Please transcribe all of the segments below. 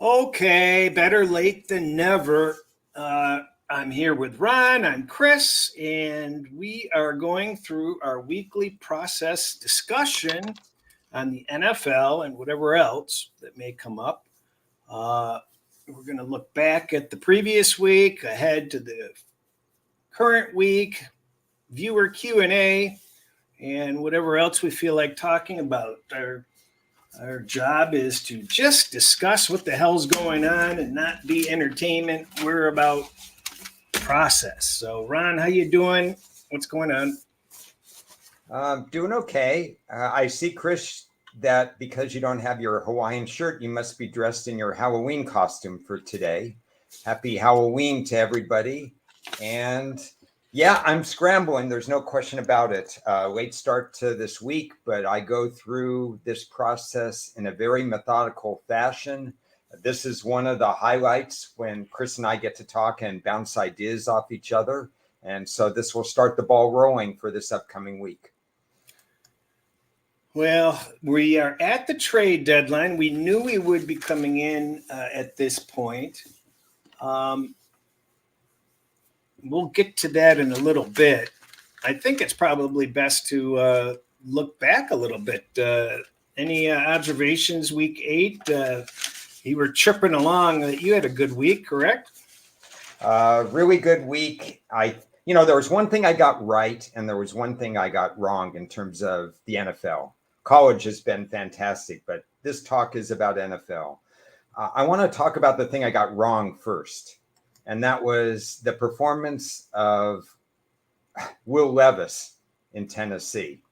Okay, better late than never. I'm here with Ron. I'm Chris, and we are going through our weekly process discussion on the NFL and whatever else that may come up. Uh, we're going to look back at the previous week, ahead to the current week, viewer Q&A, and whatever else we feel like talking about. Our job is to just discuss what the hell's going on and not be entertainment. We're about process. So, Ron, how you doing? What's going on? Doing okay. I see, Chris, that because you don't have your Hawaiian shirt, you must be dressed in your Halloween costume for today. Happy Halloween to everybody. And yeah, I'm scrambling. There's no question about it. Late start to this week, but I go through this process in a very methodical fashion. This is one of the highlights when Chris and I get to talk and bounce ideas off each other. And so this will start the ball rolling for this upcoming week. Well, we are at the trade deadline. We knew we would be coming in at this point. Um, we'll get to that in a little bit. I think it's probably best to look back a little bit. Any observations week 8? You were tripping along. You had a good week, correct? Really good week. There was one thing I got right, and there was one thing I got wrong in terms of the NFL. College has been fantastic, but this talk is about NFL. I want to talk about the thing I got wrong first, and that was the performance of Will Levis in Tennessee.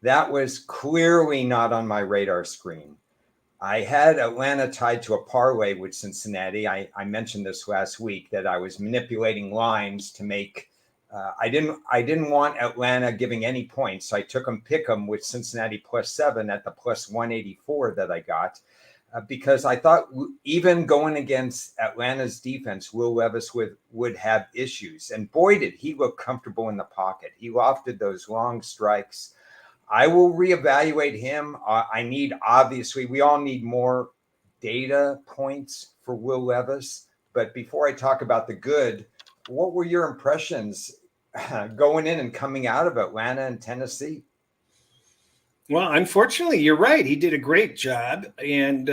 That was clearly not on my radar screen. I had Atlanta tied to a parlay with Cincinnati. I mentioned this last week that I was manipulating lines to make. I didn't want Atlanta giving any points, so I took them pick them with Cincinnati +7 at the +184 that I got, because I thought even going against Atlanta's defense, Will Levis would have issues, and boy did he look comfortable in the pocket. He lofted those long strikes. I will reevaluate him. Obviously, we all need more data points for Will Levis. But before I talk about the good, what were your impressions going in and coming out of Atlanta and Tennessee? Well, unfortunately, you're right. He did a great job. And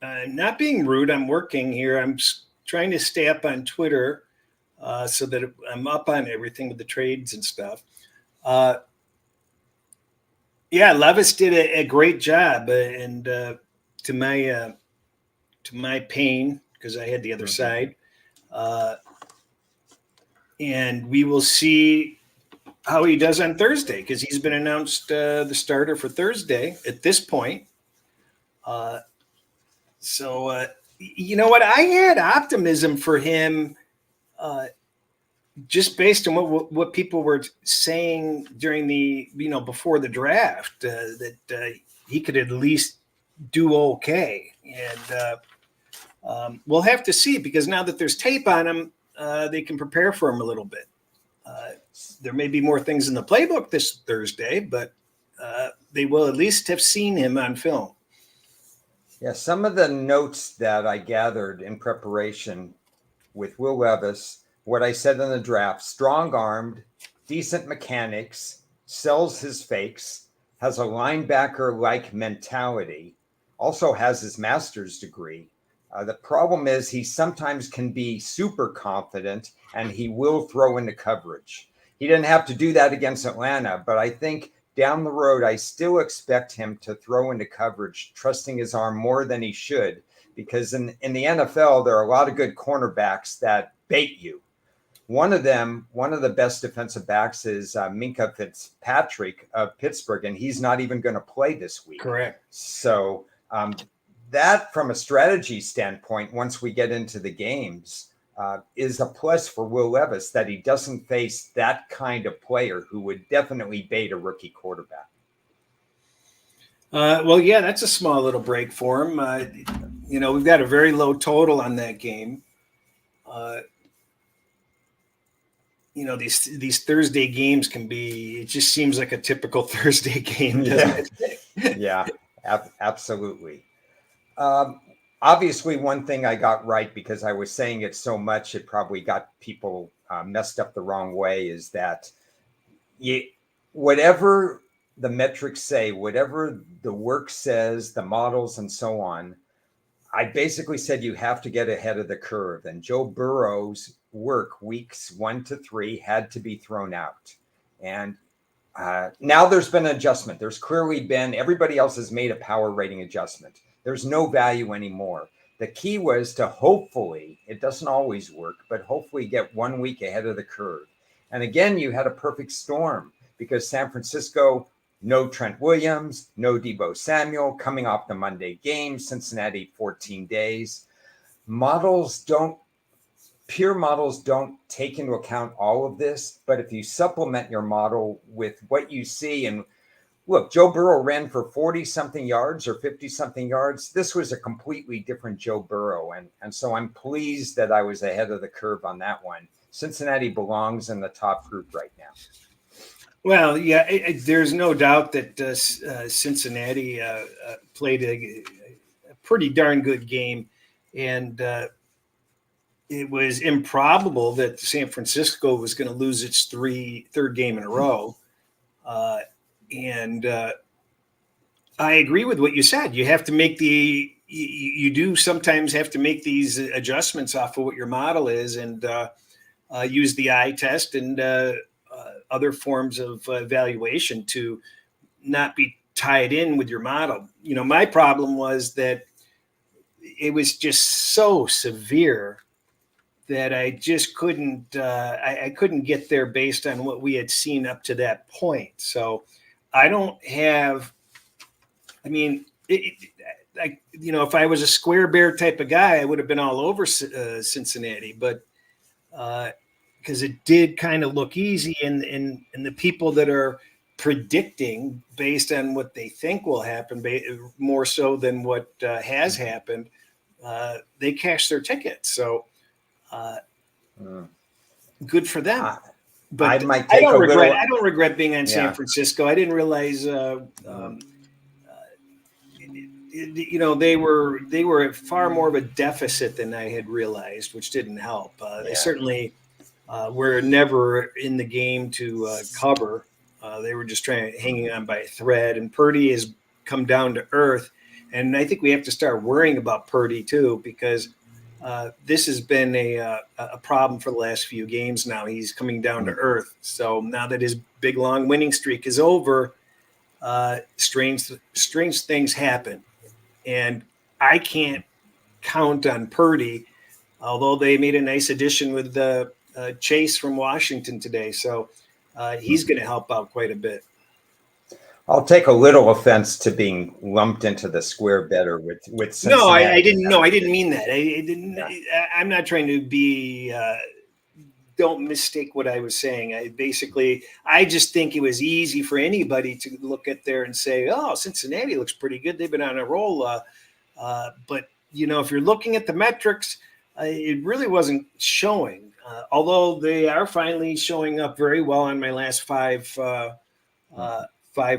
not being rude, I'm working here. I'm trying to stay up on Twitter so that I'm up on everything with the trades and stuff. Yeah, Levis did a great job, and to my pain, because I had the other side, and we will see how he does on Thursday, because he's been announced the starter for Thursday at this point. So you know what? I had optimism for him. Just based on what people were saying during the before the draft, that he could at least do okay, and we'll have to see, because now that there's tape on him, they can prepare for him a little bit. There may be more things in the playbook this Thursday, but they will at least have seen him on film. Yeah, some of the notes that I gathered in preparation with Will Levis, what I said in the draft: strong-armed, decent mechanics, sells his fakes, has a linebacker-like mentality, also has his master's degree. The problem is he sometimes can be super confident, and he will throw into coverage. He didn't have to do that against Atlanta, but I think down the road, I still expect him to throw into coverage, trusting his arm more than he should, because in the NFL, there are a lot of good cornerbacks that bait you. One of the best defensive backs is Minkah Fitzpatrick of Pittsburgh, and he's not even going to play this week. Correct. So that, from a strategy standpoint, once we get into the games, is a plus for Will Levis, that he doesn't face that kind of player who would definitely bait a rookie quarterback. Well, yeah, that's a small little break for him. We've got a very low total on that game. These Thursday games can be, it just seems like a typical Thursday game, doesn't it? Yeah, absolutely. obviously, one thing I got right, because I was saying it so much, it probably got people messed up the wrong way, is that you, whatever the metrics say, whatever the work says, the models and so on, I basically said you have to get ahead of the curve. And Joe Burrow's work weeks 1 to 3 had to be thrown out. And now there's been an adjustment. There's clearly been, everybody else has made a power rating adjustment. There's no value anymore. The key was to hopefully, it doesn't always work, but hopefully get 1 week ahead of the curve. And again, you had a perfect storm because San Francisco, no Trent Williams, no Deebo Samuel, coming off the Monday game, Cincinnati 14 days. Pure models don't take into account all of this, but if you supplement your model with what you see, and look, Joe Burrow ran for 40 something yards or 50 something yards. This was a completely different Joe Burrow. And so I'm pleased that I was ahead of the curve on that one. Cincinnati belongs in the top group right now. Well, yeah, there's no doubt that Cincinnati played a pretty darn good game. And it was improbable that San Francisco was going to lose its third game in a row. And I agree with what you said. You have to make you do sometimes have to make these adjustments off of what your model is, and use the eye test and other forms of evaluation to not be tied in with your model. You know, my problem was that it was just so severe that I just couldn't I couldn't get there based on what we had seen up to that point. So I don't have. I mean, if I was a square bear type of guy, I would have been all over Cincinnati, but because it did kind of look easy, and the people that are predicting based on what they think will happen, more so than what has happened, they cash their tickets. So good for them. But I don't regret being on San Francisco. I didn't realize, they were far more of a deficit than I had realized, which didn't help. They certainly were never in the game to cover. They were just hanging on by a thread. And Purdy has come down to earth. And I think we have to start worrying about Purdy too, because this has been a problem for the last few games now. He's coming down to earth. So now that his big, long winning streak is over, strange things happen. And I can't count on Purdy, although they made a nice addition with Chase from Washington today. So he's going to help out quite a bit. I'll take a little offense to being lumped into the square better with Cincinnati. No, I didn't. No, I didn't mean that. I didn't. Yeah. I'm not trying to be. Don't mistake what I was saying. I just think it was easy for anybody to look at there and say, "Oh, Cincinnati looks pretty good. They've been on a roll." But if you're looking at the metrics, it really wasn't showing. Although they are finally showing up very well on my last 5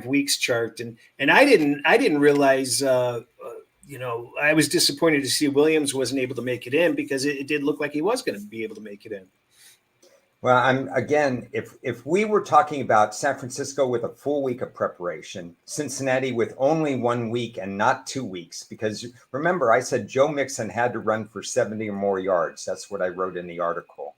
weeks chart, and I didn't realize. I was disappointed to see Williams wasn't able to make it in, because it did look like he was going to be able to make it in. Well, if we were talking about San Francisco with a full week of preparation, Cincinnati with only 1 week and not 2 weeks, because remember, I said Joe Mixon had to run for 70 or more yards. That's what I wrote in the article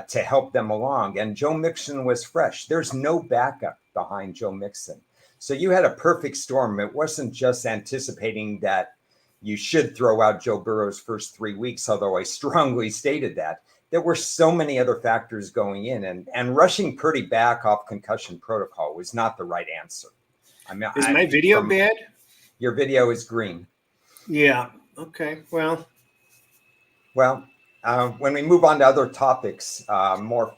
to help them along. And Joe Mixon was fresh. There's no backup behind Joe Mixon. So you had a perfect storm. It wasn't just anticipating that you should throw out Joe Burrow's first 3 weeks, although I strongly stated that. There were so many other factors going in, and rushing Purdy back off concussion protocol was not the right answer. Is my video bad? Your video is green. Yeah. Okay. Well, when we move on to other topics, more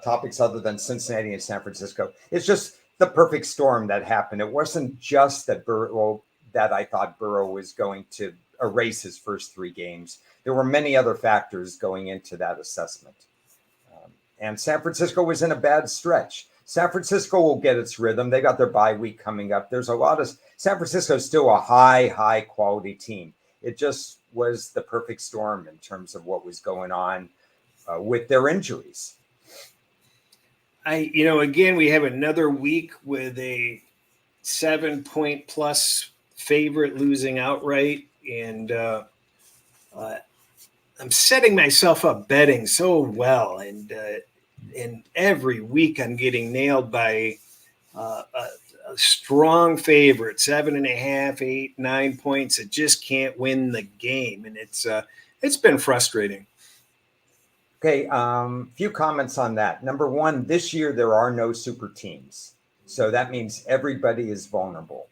topics other than Cincinnati and San Francisco, it's just the perfect storm that happened. It wasn't just that I thought Burrow was going to erase his first 3 games. There were many other factors going into that assessment. And San Francisco was in a bad stretch. San Francisco will get its rhythm. They got their bye week coming up. There's a lot of San Francisco is still a high quality team. It just was the perfect storm in terms of what was going on with their injuries. Again, we have another week with a 7-point plus favorite losing outright. And I'm setting myself up betting so well. And every week I'm getting nailed by a strong favorite, 7.5, 8, 9 points. It just can't win the game. And it's been frustrating. Okay, few comments on that. Number one, this year there are no super teams. So that means everybody is vulnerable.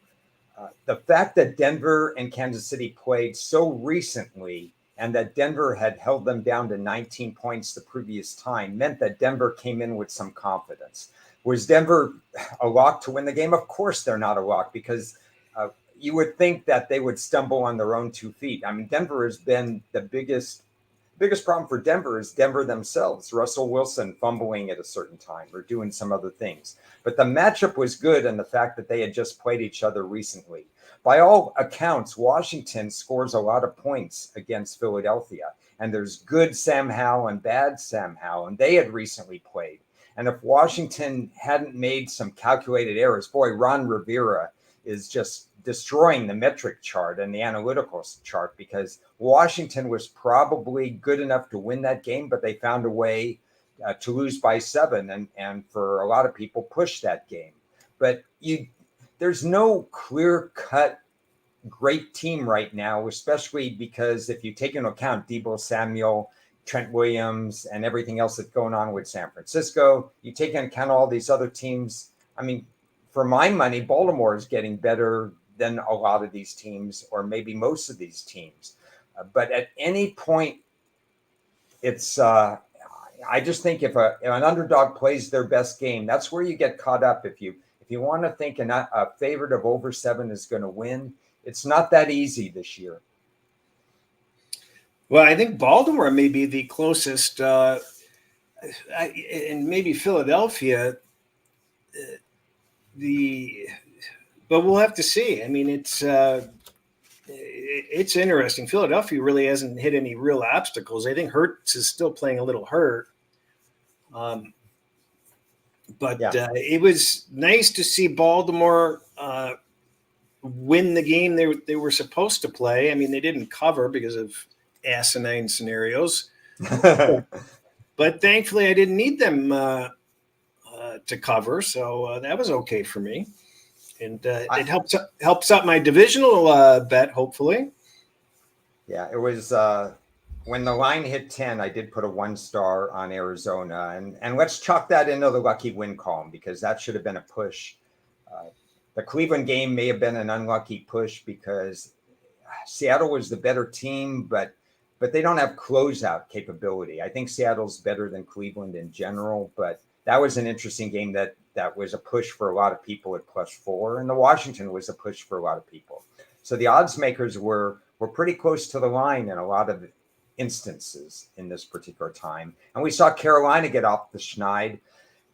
The fact that Denver and Kansas City played so recently and that Denver had held them down to 19 points the previous time meant that Denver came in with some confidence. Was Denver a lock to win the game? Of course they're not a lock, because you would think that they would stumble on their own 2 feet. I mean, Denver has been the biggest problem for Denver is Denver themselves. Russell Wilson fumbling at a certain time or doing some other things. But the matchup was good, and the fact that they had just played each other recently. By all accounts, Washington scores a lot of points against Philadelphia. And there's good Sam Howell and bad Sam Howell, and they had recently played. And if Washington hadn't made some calculated errors, boy, Ron Rivera is just destroying the metric chart and the analytical chart, because Washington was probably good enough to win that game, but they found a way to lose by 7 and for a lot of people push that game. But there's no clear-cut great team right now, especially because if you take into account Deebo Samuel, Trent Williams, and everything else that's going on with San Francisco, you take into account all these other teams. I mean, for my money, Baltimore is getting better than a lot of these teams, or maybe most of these teams. But at any point, it's I just think if an underdog plays their best game, that's where you get caught up. If you want to think a favorite of over 7 is going to win, it's not that easy this year. Well, I think Baltimore may be the closest, and maybe Philadelphia. But we'll have to see. I mean, it's interesting. Philadelphia really hasn't hit any real obstacles. I think Hurts is still playing a little hurt. It was nice to see Baltimore win the game they were supposed to play. I mean, they didn't cover because of asinine scenarios. But thankfully, I didn't need them to cover, so that was okay for me. And it helps out my divisional bet, hopefully. Yeah, it was when the line hit 10, I did put a 1-star on Arizona. And let's chalk that into the lucky win column, because that should have been a push. The Cleveland game may have been an unlucky push because Seattle was the better team, but they don't have closeout capability. I think Seattle's better than Cleveland in general, but that was an interesting game that was a push for a lot of people at +4, and the Washington was a push for a lot of people. So the odds makers were pretty close to the line in a lot of instances in this particular time. And we saw Carolina get off the schneid.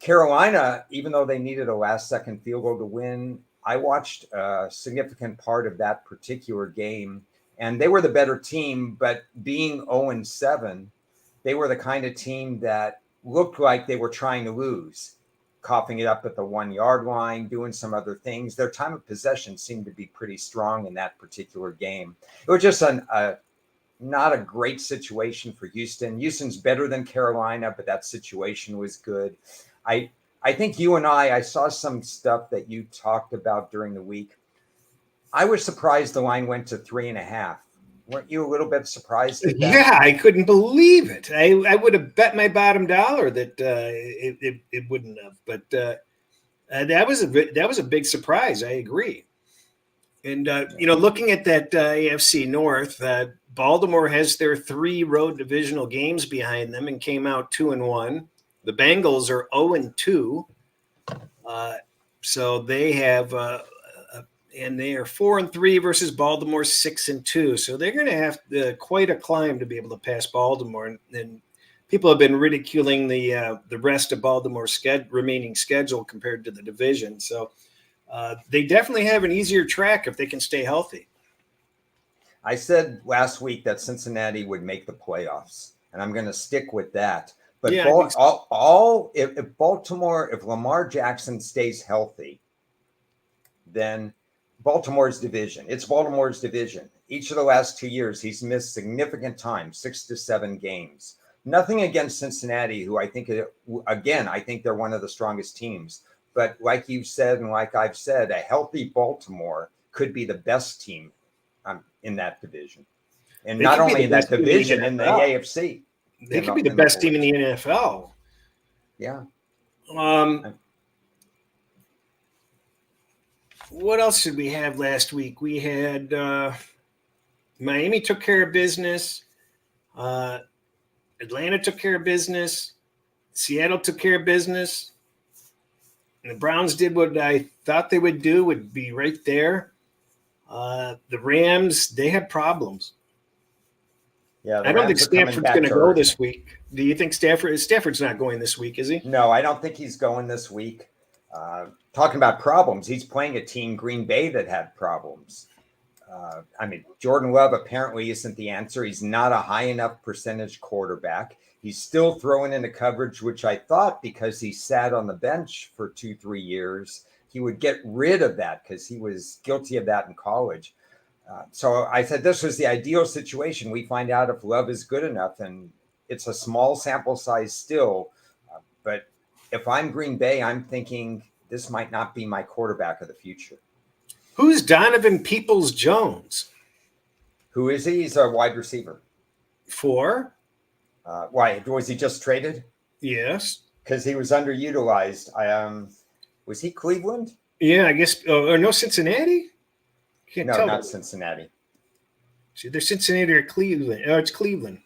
Carolina, even though they needed a last-second field goal to win, I watched a significant part of that particular game, and they were the better team, but being 0-7, they were the kind of team that looked like they were trying to lose, coughing it up at the 1-yard line, doing some other things. Their time of possession seemed to be pretty strong in that particular game. It was just not a great situation for Houston. Houston's better than Carolina, but that situation was good. I think you and I saw some stuff that you talked about during the week. I was surprised the line went to 3.5. Weren't you a little bit surprised at that? Yeah, I couldn't believe it. I would have bet my bottom dollar that it wouldn't have, but that was a big surprise. I agree. And looking at that AFC North, Baltimore has their 3 road divisional games behind them and came out 2-1. The Bengals are 0-2, so they have. And they are 4-3 versus Baltimore 6-2. So they're going to have quite a climb to be able to pass Baltimore. And people have been ridiculing the rest of Baltimore's remaining schedule compared to the division. So they definitely have an easier track if they can stay healthy. I said last week that Cincinnati would make the playoffs, and I'm going to stick with that. But Yeah, I think if Baltimore, if Lamar Jackson stays healthy, then Baltimore's division. It's Baltimore's division. Each of the last 2 years, he's missed significant time, 6 to 7 games. Nothing against Cincinnati, who I think, again, I think they're one of the strongest teams. But like you've said, and like I've said, a healthy Baltimore could be the best team in that division. And they not could be only the in best that team in the division, in the NFL. AFC. They could be the best team in the NFL. Yeah. What else did we have last week? We had Miami took care of business. Atlanta took care of business. Seattle took care of business. And the Browns did what I thought they would do, would be right there. The Rams, they had problems. Yeah, I don't think Stafford's going to go this week. Do you think Stafford's not going this week, is he? No, I don't think he's going this week. Talking about problems, he's playing a team, Green Bay, that had problems. Jordan Love apparently isn't the answer. He's not a high enough percentage quarterback. He's still throwing into coverage, which I thought, because he sat on the bench for 2-3 years, he would get rid of that because he was guilty of that in college. So I said this was the ideal situation. We find out if Love is good enough, and it's a small sample size still. But if I'm Green Bay, I'm thinking this might not be my quarterback of the future. Who's Donovan Peoples-Jones? Who is he? He's a wide receiver. For? Why? Was he just traded? Yes. Because he was underutilized. Was he Cleveland? Yeah, I guess. Or no, Cincinnati? Can't tell. Not Cincinnati. See, they're Cincinnati or Cleveland. Oh, it's Cleveland.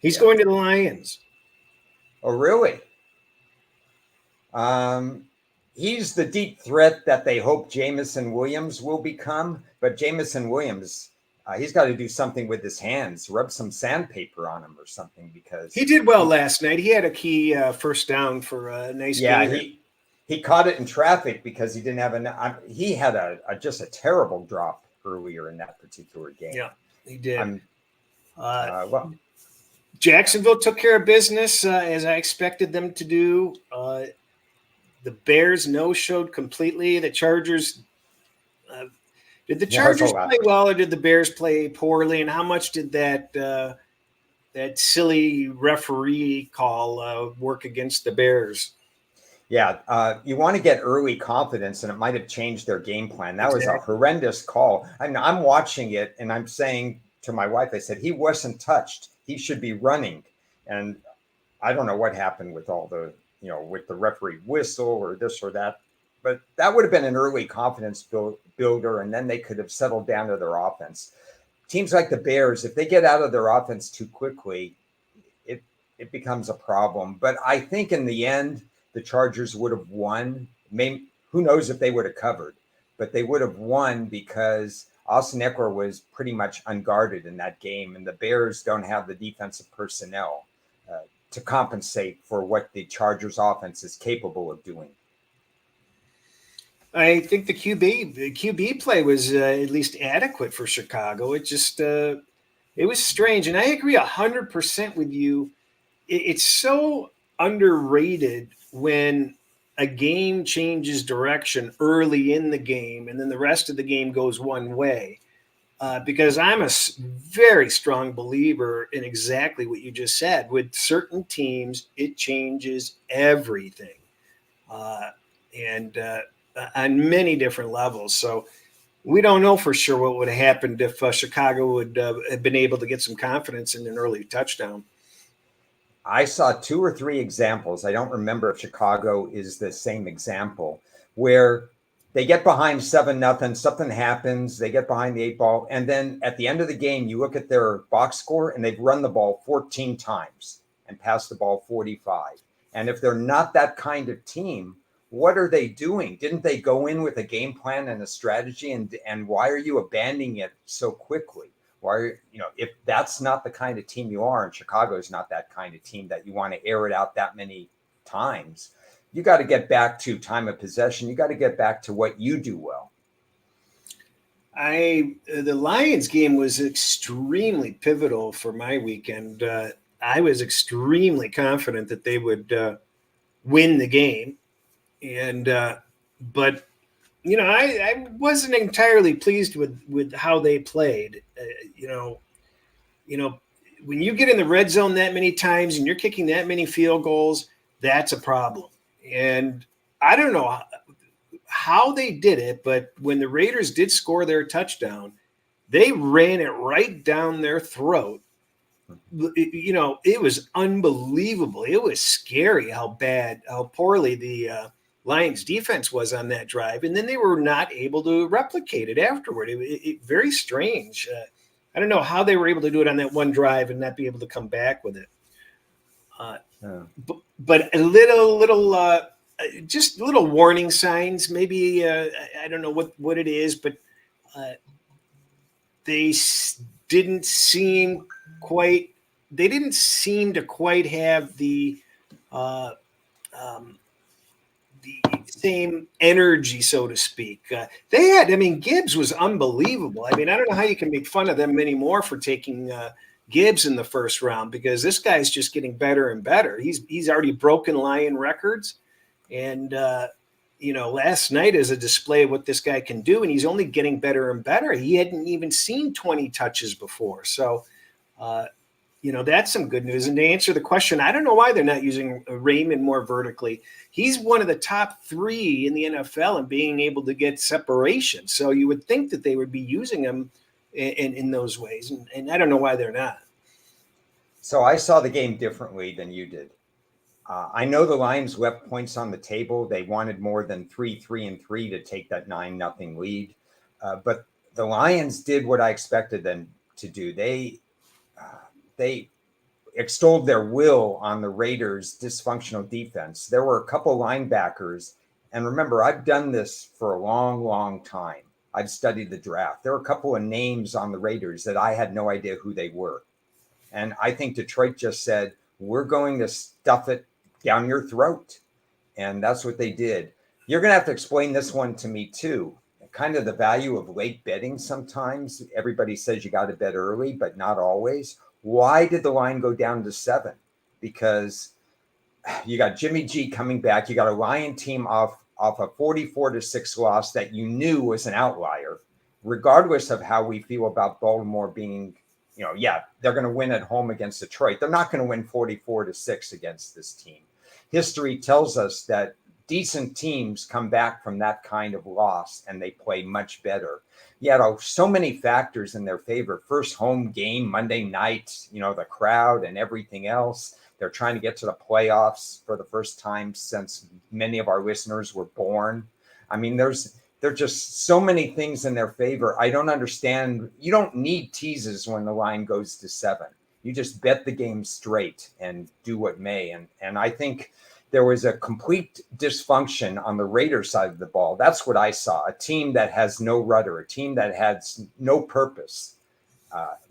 He's going to the Lions. Oh, really? He's the deep threat that they hope Jamison Williams will become. But Jamison Williams, he's got to do something with his hands, rub some sandpaper on him or something, because he did well last night. He had a key first down for a nice game. Yeah, he caught it in traffic because he didn't have he had just a terrible drop earlier in that particular game. Yeah, he did. Jacksonville took care of business as I expected them to do. The Bears no-showed completely. The Chargers did the Chargers play well, or did the Bears play poorly? And how much did that silly referee call work against the Bears? Yeah, you want to get early confidence, and it might have changed their game plan. That was a horrendous call. I'm watching it, and I'm saying to my wife, I said, he wasn't touched. He should be running. And I don't know what happened with all the, with the referee whistle or this or that. But that would have been an early confidence builder, and then they could have settled down to their offense. Teams like the Bears, if they get out of their offense too quickly, it becomes a problem. But I think in the end, the Chargers would have won. Who knows if they would have covered, but they would have won because Austin Eckler was pretty much unguarded in that game, and the Bears don't have the defensive personnel to compensate for what the Chargers offense is capable of doing. I think the QB play was at least adequate for Chicago. It just it was strange, and I agree 100% with you. It's so underrated when a game changes direction early in the game and then the rest of the game goes one way. Because I'm a very strong believer in exactly what you just said. With certain teams, it changes everything. And on many different levels. So we don't know for sure what would have happened if Chicago would have been able to get some confidence in an early touchdown. I saw 2 or 3 examples. I don't remember if Chicago is the same example, where they get behind 7-0, something happens, they get behind the 8 ball, and then at the end of the game, you look at their box score, and they've run the ball 14 times and passed the ball 45. And if they're not that kind of team, what are they doing? Didn't they go in with a game plan and a strategy? And why are you abandoning it so quickly? Why, if that's not the kind of team you are, and Chicago is not that kind of team that you want to air it out that many times, you got to get back to time of possession. You got to get back to what you do well. The Lions game was extremely pivotal for my weekend. I was extremely confident that they would win the game, and but I wasn't entirely pleased with how they played. You know, you know, when you get in the red zone that many times and you're kicking that many field goals, that's a problem. And I don't know how they did it, but when the Raiders did score their touchdown, they ran it right down their throat. It was unbelievable. It was scary how poorly the Lions defense was on that drive. And then they were not able to replicate it afterward. Very strange. I don't know how they were able to do it on that one drive and not be able to come back with it. Yeah. But just little warning signs. Maybe I don't know what it is, but uh, they didn't seem quite. They didn't seem to quite have uh, um, the same energy, so to speak. Gibbs was unbelievable. I mean, I don't know how you can make fun of them anymore for taking Gibbs in the first round because this guy's just getting better and better. He's already broken Lion records, and last night is a display of what this guy can do, and he's only getting better and better. He hadn't even seen 20 touches before, so. That's some good news. And to answer the question, I don't know why they're not using Raymond more vertically. He's one of the top 3 in the NFL in being able to get separation. So you would think that they would be using him in those ways. And I don't know why they're not. So I saw the game differently than you did. I know the Lions left points on the table. They wanted more than 3-3 to take that 9-0 lead. But the Lions did what I expected them to do. They extolled their will on the Raiders' dysfunctional defense. There were a couple linebackers, and remember, I've done this for a long, long time. I've studied the draft. There were a couple of names on the Raiders that I had no idea who they were. And I think Detroit just said, we're going to stuff it down your throat. And that's what they did. You're going to have to explain this one to me too. Kind of the value of late betting sometimes. Everybody says you got to bet early, but not always. Why did the line go down to 7? Because you got Jimmy G coming back. You got a Lion team off a 44-6 loss that you knew was an outlier, regardless of how we feel about Baltimore being, they're going to win at home against Detroit. They're not going to win 44-6 against this team. History tells us that decent teams come back from that kind of loss and they play much better. So many factors in their favor. First home game, Monday night, the crowd and everything else. They're trying to get to the playoffs for the first time since many of our listeners were born. I mean, there's just so many things in their favor. I don't understand. You don't need teases when the line goes to 7. You just bet the game straight and do what may. And I think there was a complete dysfunction on the Raiders side of the ball. That's what I saw. A team that has no rudder, a team that has no purpose.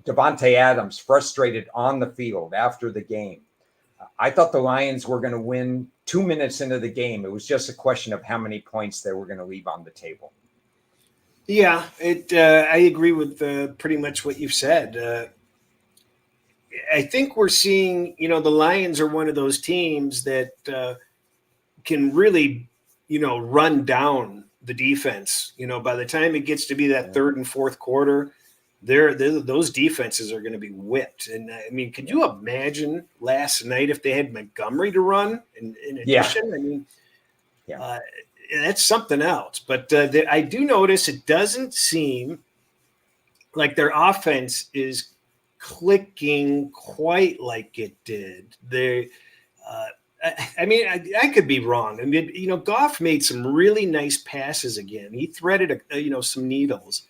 Devontae Adams frustrated on the field after the game. I thought the Lions were going to win 2 minutes into the game. It was just a question of how many points they were going to leave on the table. Yeah, I agree with pretty much what you've said. I think we're seeing, the Lions are one of those teams that can really, run down the defense. By the time it gets to be that third and fourth quarter, those defenses are going to be whipped. And I mean, could you imagine last night if they had Montgomery to run in addition? I mean, that's something else. But I do notice it doesn't seem like their offense is clicking quite like it did. I could be wrong. I mean, Goff made some really nice passes again. He threaded, some needles.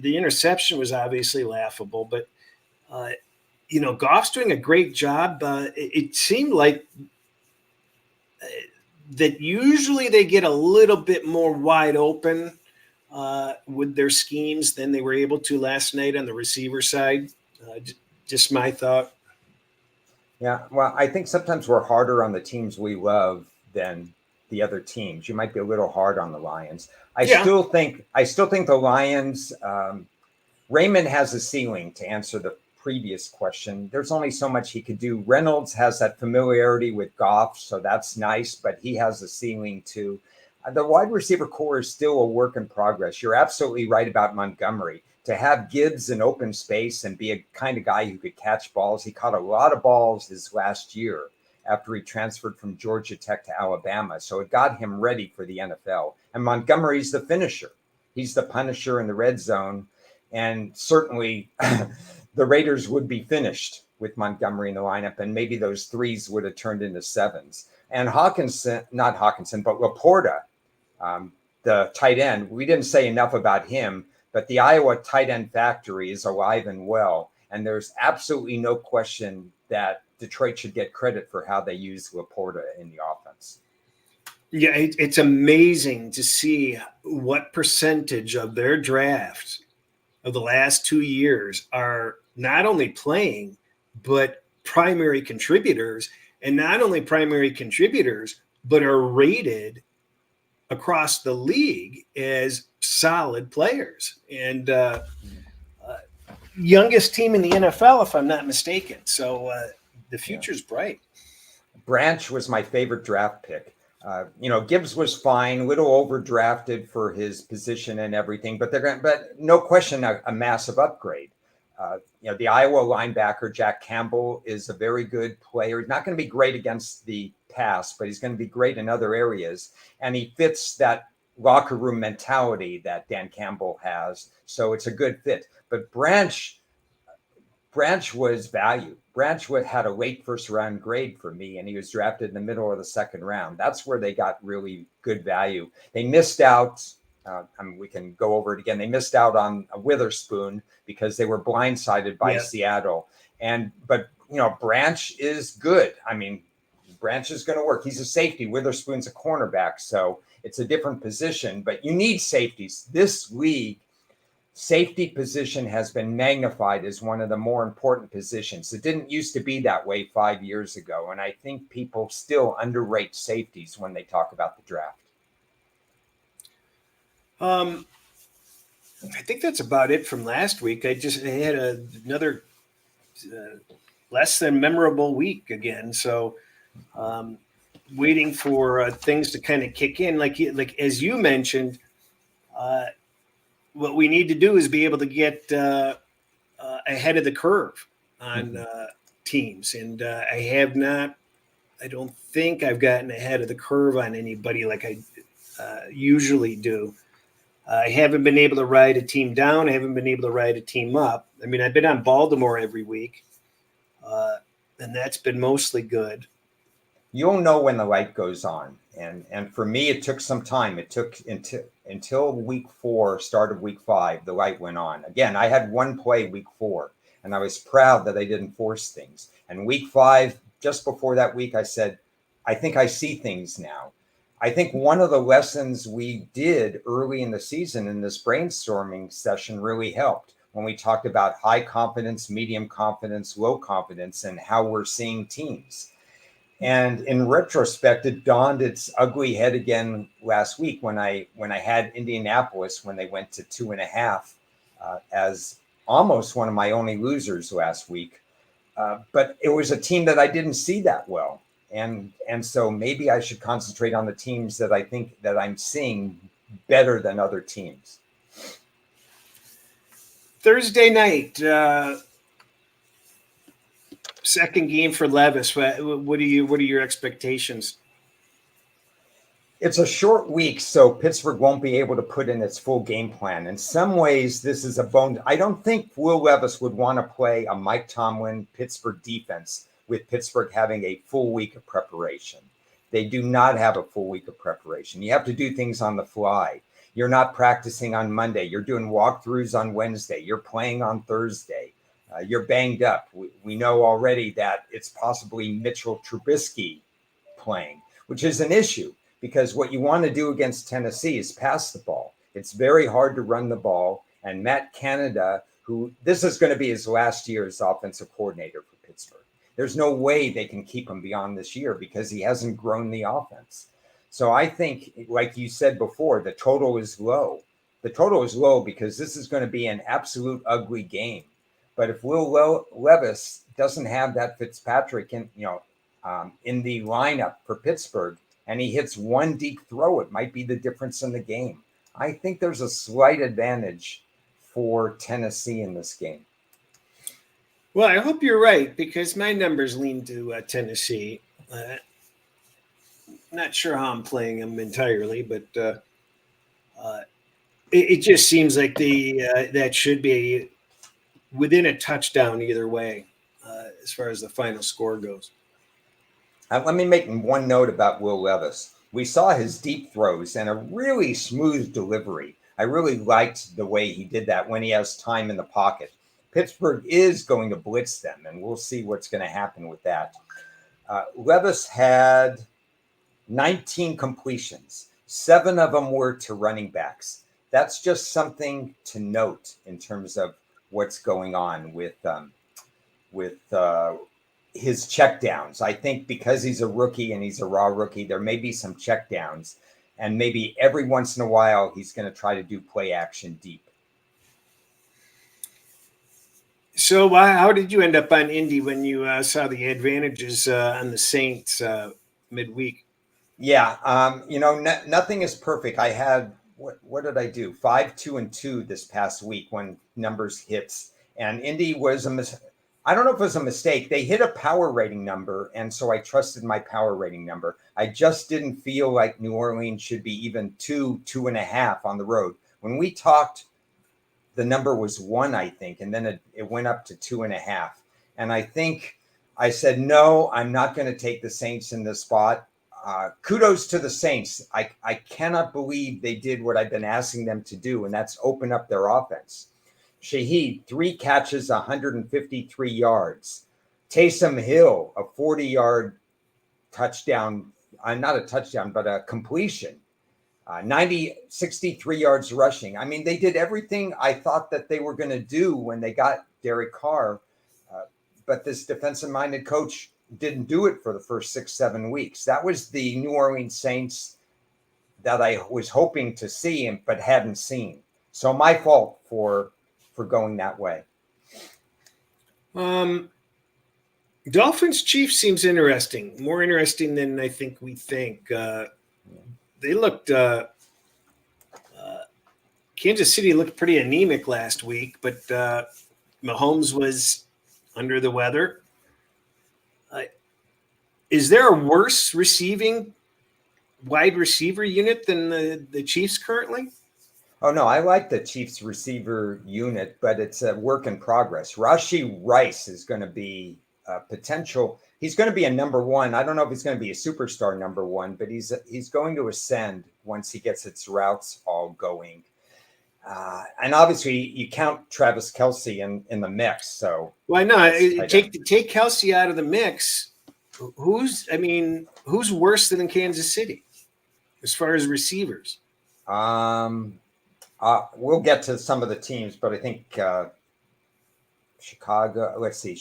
The interception was obviously laughable, but Goff's doing a great job. It seemed like that usually they get a little bit more wide open with their schemes than they were able to last night on the receiver side. Just my thought. Yeah, well, I think sometimes we're harder on the teams we love than the other teams. You might be a little hard on the Lions. I Yeah. still think the Lions. Raymond has a ceiling, to answer the previous question. There's only so much he could do. Reynolds has that familiarity with Goff, so that's nice, but he has a ceiling too. The wide receiver core is still a work in progress. You're absolutely right about Montgomery. To have Gibbs in open space and be a kind of guy who could catch balls. He caught a lot of balls his last year after he transferred from Georgia Tech to Alabama. So it got him ready for the NFL. And Montgomery's the finisher. He's the punisher in the red zone. And certainly the Raiders would be finished with Montgomery in the lineup, and maybe those threes would have turned into sevens. And not Hawkinson, but Laporta, the tight end, we didn't say enough about him, but the Iowa tight end factory is alive and well. And there's absolutely no question that Detroit should get credit for how they use Laporta in the offense. Yeah, it's amazing to see what percentage of their draft of the last 2 years are not only playing, but primary contributors, and not only primary contributors, but are rated across the league as solid players. And youngest team in the NFL, if I'm not mistaken. So the future's bright. Branch was my favorite draft pick. Gibbs was fine, little overdrafted for his position and everything, but no question a massive upgrade. The Iowa linebacker Jack Campbell is a very good player. He's not going to be great against the pass, but he's going to be great in other areas, and he fits that locker room mentality that Dan Campbell has. So it's a good fit. But Branch was value. Branch had a late first round grade for me, and he was drafted in the middle of the second round. That's where they got really good value. They missed out. We can go over it again. They missed out on a Witherspoon because they were blindsided by Seattle. But Branch is good. I mean, Branch is going to work. He's a safety. Witherspoon's a cornerback, so it's a different position. But you need safeties. This league, safety position has been magnified as one of the more important positions. It didn't used to be that way 5 years ago, and I think people still underrate safeties when they talk about the draft. I think that's about it from last week. I had another less than memorable week again. So waiting for things to kind of kick in. Like as you mentioned, what we need to do is be able to get ahead of the curve on teams. And I don't think I've gotten ahead of the curve on anybody like I usually do. I haven't been able to ride a team down. I haven't been able to ride a team up. I mean, I've been on Baltimore every week, and that's been mostly good. You'll know when the light goes on. And for me, it took some time. It took until week 4, start of week 5, the light went on. Again, I had one play week 4, and I was proud that I didn't force things. And week 5, just before that week, I said, I think I see things now. I think one of the lessons we did early in the season in this brainstorming session really helped when we talked about high confidence, medium confidence, low confidence, and how we're seeing teams. And in retrospect, it dawned its ugly head again last week when I had Indianapolis when they went to 2.5 as almost one of my only losers last week. But it was a team that I didn't see that well. And so maybe I should concentrate on the teams that I think that I'm seeing better than other teams. Thursday night, second game for Levis. What are your expectations? It's a short week, so Pittsburgh won't be able to put in its full game plan. In some ways, this is a bone. I don't think Will Levis would want to play a Mike Tomlin Pittsburgh defense with Pittsburgh having a full week of preparation. They do not have a full week of preparation. You have to do things on the fly. You're not practicing on Monday. You're doing walkthroughs on Wednesday. You're playing on Thursday. You're banged up. We know already that it's possibly Mitchell Trubisky playing, which is an issue because what you want to do against Tennessee is pass the ball. It's very hard to run the ball. And Matt Canada, who this is going to be his last year as offensive coordinator for Pittsburgh. There's no way they can keep him beyond this year because he hasn't grown the offense. So I think, like you said before, the total is low. The total is low because this is going to be an absolute ugly game. But if Levis doesn't have that Fitzpatrick in the lineup for Pittsburgh, and he hits one deep throw, it might be the difference in the game. I think there's a slight advantage for Tennessee in this game. Well, I hope you're right because my numbers lean to Tennessee. Not sure how I'm playing them entirely, but it just seems like that should be within a touchdown either way, as far as the final score goes. Let me make one note about Will Levis. We saw his deep throws and a really smooth delivery. I really liked the way he did that when he has time in the pocket. Pittsburgh is going to blitz them, and we'll see what's going to happen with that. Levis had 19 completions. 7 of them were to running backs. That's just something to note in terms of what's going on with his checkdowns. I think because he's a rookie and he's a raw rookie, there may be some checkdowns, and maybe every once in a while he's going to try to do play action deep. So how did you end up on Indy when you saw the advantages on the Saints midweek? Yeah, nothing is perfect. I had what did I do? 5-2-2 this past week when numbers hits, and Indy was I don't know if it was a mistake. They hit a power rating number, and so I trusted my power rating number. I just didn't feel like New Orleans should be even 2.5 on the road. When we talked, the number was 1, I think, and then it went up to 2.5. And I think I said, no, I'm not going to take the Saints in this spot. Kudos to the Saints. I cannot believe they did what I've been asking them to do, and that's open up their offense. Shaheed, 3 catches, 153 yards. Taysom Hill, a 40-yard touchdown, not a touchdown, but a completion. 63 yards rushing. I mean, they did everything I thought that they were going to do when they got Derek Carr. But this defensive-minded coach didn't do it for the first 6-7 weeks. That was the New Orleans Saints that I was hoping to see but hadn't seen. So my fault for going that way. Dolphins Chiefs seems interesting, more interesting than I think we think. They looked Kansas City looked pretty anemic last week, but Mahomes was under the weather. Is there a worse wide receiver unit than the Chiefs currently? Oh, no, I like the Chiefs receiver unit, but it's a work in progress. Rashee Rice is going to be a potential. He's going to be a number 1. I don't know if he's going to be a superstar number 1, but he's going to ascend once he gets its routes all going. And obviously, you count Travis Kelce in the mix. So why not take Kelce out of the mix? Who's worse than Kansas City as far as receivers? We'll get to some of the teams, but I think Chicago. Let's see,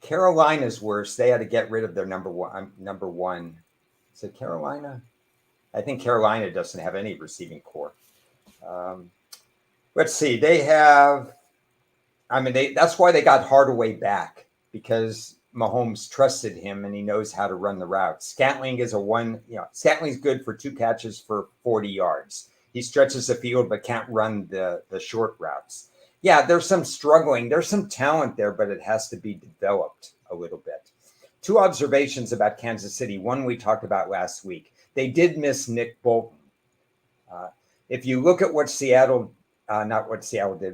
Carolina's worse. They had to get rid of their number one. Is it Carolina? I think Carolina doesn't have any receiving core. Let's see. They have. That's why they got Hardaway back, because Mahomes trusted him and he knows how to run the route. Scantling is Scantling's good for 2 catches for 40 yards. He stretches the field but can't run the short routes. Yeah, there's some struggling. There's some talent there, but it has to be developed a little bit. 2 observations about Kansas City. One we talked about last week. They did miss Nick Bolton. If you look at what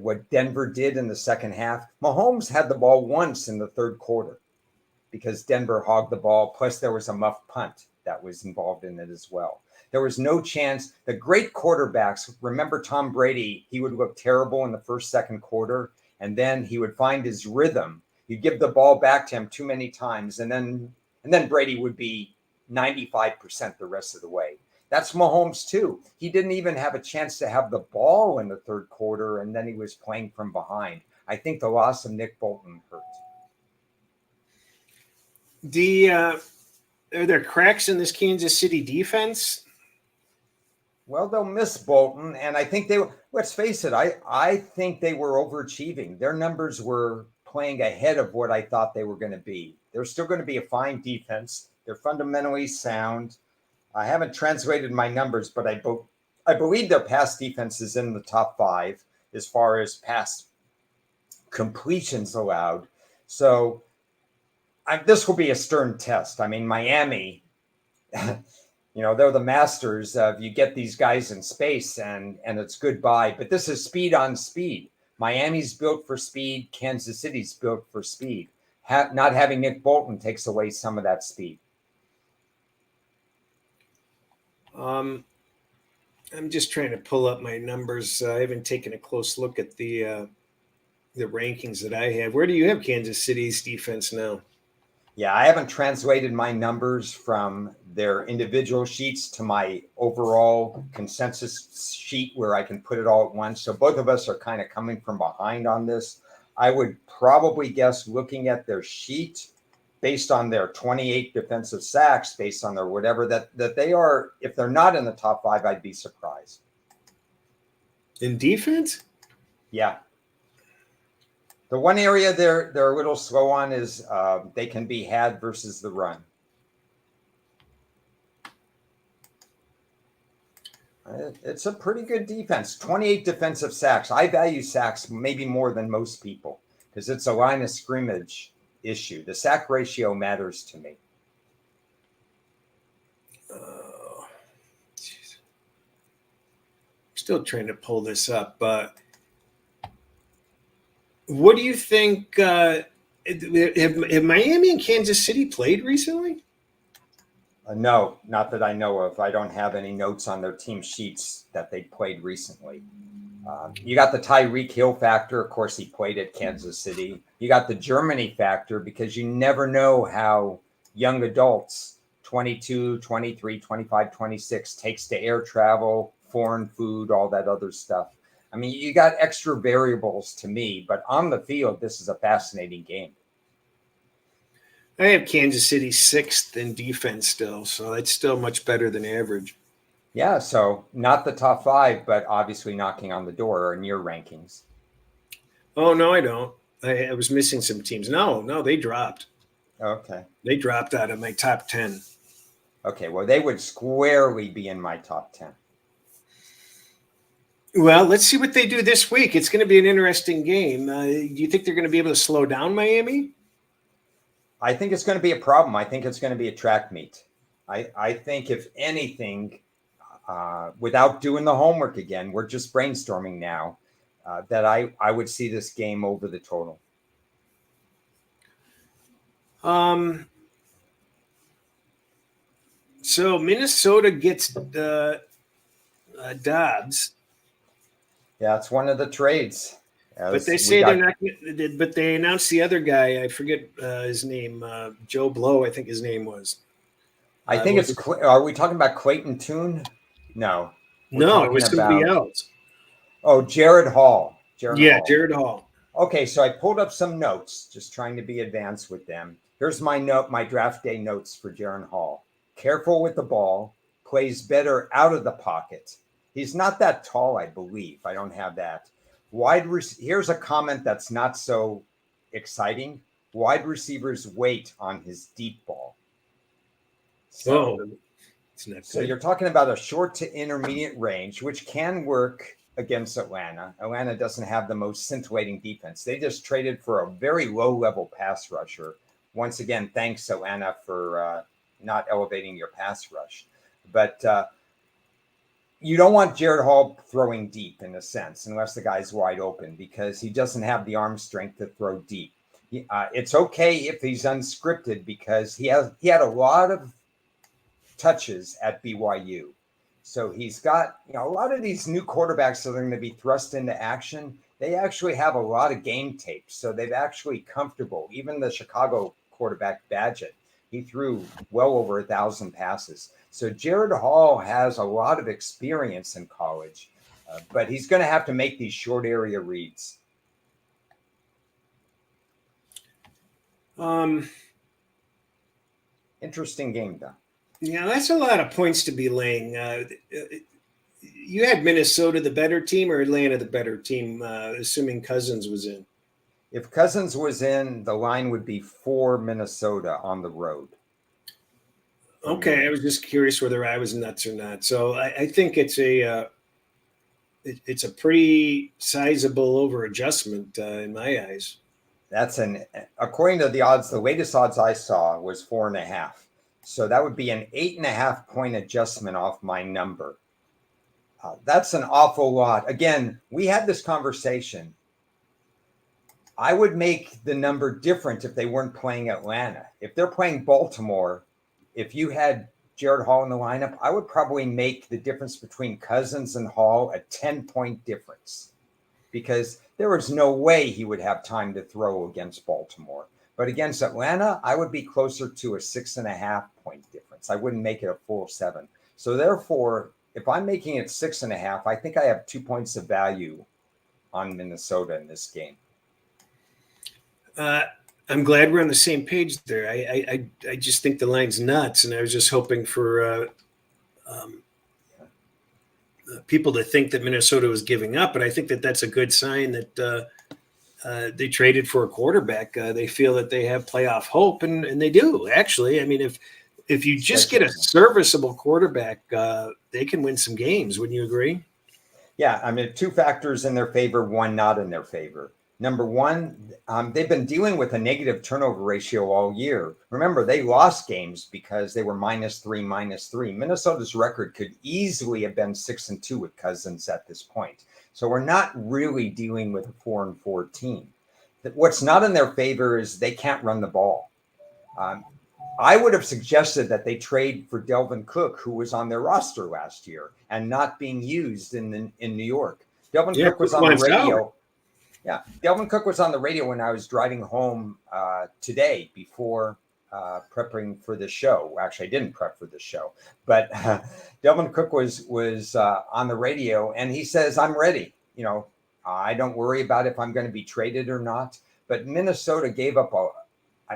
what Denver did in the second half, Mahomes had the ball once in the third quarter because Denver hogged the ball. Plus, there was a muff punt that was involved in it as well. There was no chance. The great quarterbacks, remember Tom Brady, he would look terrible in the first, second quarter, and then he would find his rhythm. You'd give the ball back to him too many times, and then Brady would be 95% the rest of the way. That's Mahomes too. He didn't even have a chance to have the ball in the third quarter, and then he was playing from behind. I think the loss of Nick Bolton hurt. Are there cracks in this Kansas City defense? Well, they'll miss Bolton, and I think they. Let's face it. I think they were overachieving. Their numbers were playing ahead of what I thought they were going to be. They're still going to be a fine defense. They're fundamentally sound. I haven't translated my numbers, but I believe their pass defense is in the top 5 as far as pass completions allowed. So this will be a stern test. I mean, Miami, they're the masters of you get these guys in space and it's goodbye. But this is speed on speed. Miami's built for speed. Kansas City's built for speed. Not having Nick Bolton takes away some of that speed. I'm just trying to pull up my numbers. I haven't taken a close look at the rankings that I have. Where do you have Kansas City's defense now? Yeah, I haven't translated my numbers from their individual sheets to my overall consensus sheet where I can put it all at once. So both of us are kind of coming from behind on this. I would probably guess, looking at their sheet, based on their 28 defensive sacks, based on their whatever, that they are, if they're not in the top 5, I'd be surprised. In defense? Yeah. The one area they're a little slow on is they can be had versus the run. It's a pretty good defense. 28 defensive sacks. I value sacks maybe more than most people because it's a line of scrimmage issue. The sack ratio matters to me. Oh, geez. Still trying to pull this up, but what do you think? Have Miami and Kansas City played recently? No, not that I know of. I don't have any notes on their team sheets that they played recently. You got the Tyreek Hill factor. Of course, he played at Kansas City. You got the Germany factor because you never know how young adults, 22, 23, 25, 26, takes to air travel, foreign food, all that other stuff. I mean, you got extra variables to me, but on the field, this is a fascinating game. I have Kansas City 6th in defense still, so it's still much better than average. Yeah, so not the top 5, but obviously knocking on the door in your rankings. Oh, no, I don't. I was missing some teams. No, they dropped. Okay. They dropped out of my top 10. Okay, well, they would squarely be in my top 10. Well, let's see what they do this week. It's going to be an interesting game. Do you think they're going to be able to slow down Miami? I think it's going to be a problem. I think it's going to be a track meet. I think if anything, without doing the homework again, we're just brainstorming now, that I would see this game over the total. So Minnesota gets Dobbs. Yeah, it's one of the trades. But they say they're not. But they announced the other guy. I forget his name. Joe Blow, I think his name was. I think it's. Are we talking about Clayton Tune? No. No, it was somebody else. Oh, Jared Hall. Jared Hall. Okay, so I pulled up some notes, just trying to be advanced with them. Here's my draft day notes for Jared Hall. Careful with the ball, plays better out of the pocket. He's not that tall, I believe. I don't have that. Here's a comment that's not so exciting. Wide receivers wait on his deep ball. So it's not good. So you're talking about a short to intermediate range, which can work against Atlanta. Atlanta doesn't have the most scintillating defense. They just traded for a very low-level pass rusher. Once again, thanks, Atlanta, for not elevating your pass rush. But you don't want Jared Hall throwing deep, in a sense, unless the guy's wide open, because he doesn't have the arm strength to throw deep. It's okay if he's unscripted, because he had a lot of touches at BYU. So he's got, a lot of these new quarterbacks that are going to be thrust into action. They actually have a lot of game tape. So they've actually comfortable. Even the Chicago quarterback Badgett, he threw well over 1,000 passes. So Jared Hall has a lot of experience in college, but he's going to have to make these short area reads. Interesting game, though. Yeah, that's a lot of points to be laying. you had Minnesota the better team or Atlanta the better team, assuming Cousins was in? If Cousins was in, the line would be for Minnesota on the road. Okay, I was just curious whether I was nuts or not. So I think it's a pretty sizable over adjustment in my eyes. That's according to the odds, the latest odds I saw was 4.5. So that would be an 8.5 point adjustment off my number. That's an awful lot. Again, we had this conversation. I would make the number different if they weren't playing Atlanta. If they're playing Baltimore, if you had Jared Hall in the lineup, I would probably make the difference between Cousins and Hall a 10-point difference, because there was no way he would have time to throw against Baltimore. But against Atlanta, I would be closer to a 6.5 point difference. I wouldn't make it a full 7. So therefore, if I'm making it 6.5, I think I have 2 points of value on Minnesota in this game. I'm glad we're on the same page there. I just think the line's nuts, and I was just hoping for people to think that Minnesota was giving up, and I think that that's a good sign that they traded for a quarterback. They feel that they have playoff hope, and they do, actually. I mean, if you just get a serviceable quarterback, they can win some games. Wouldn't you agree? Yeah, I mean, 2 factors in their favor, 1 not in their favor. Number 1, they've been dealing with a negative turnover ratio all year. Remember, they lost games because they were -3. Minnesota's record could easily have been 6-2 with Cousins at this point. So we're not really dealing with a 4-4 team. What's not in their favor is they can't run the ball. I would have suggested that they trade for Delvin Cook, who was on their roster last year and not being used in New York. Delvin Cook was on the radio. Out. Yeah, Delvin Cook was on the radio when I was driving home today before prepping for the show. Actually, I didn't prep for the show, but Delvin Cook was on the radio, and he says, "I'm ready. I don't worry about if I'm going to be traded or not." But Minnesota gave up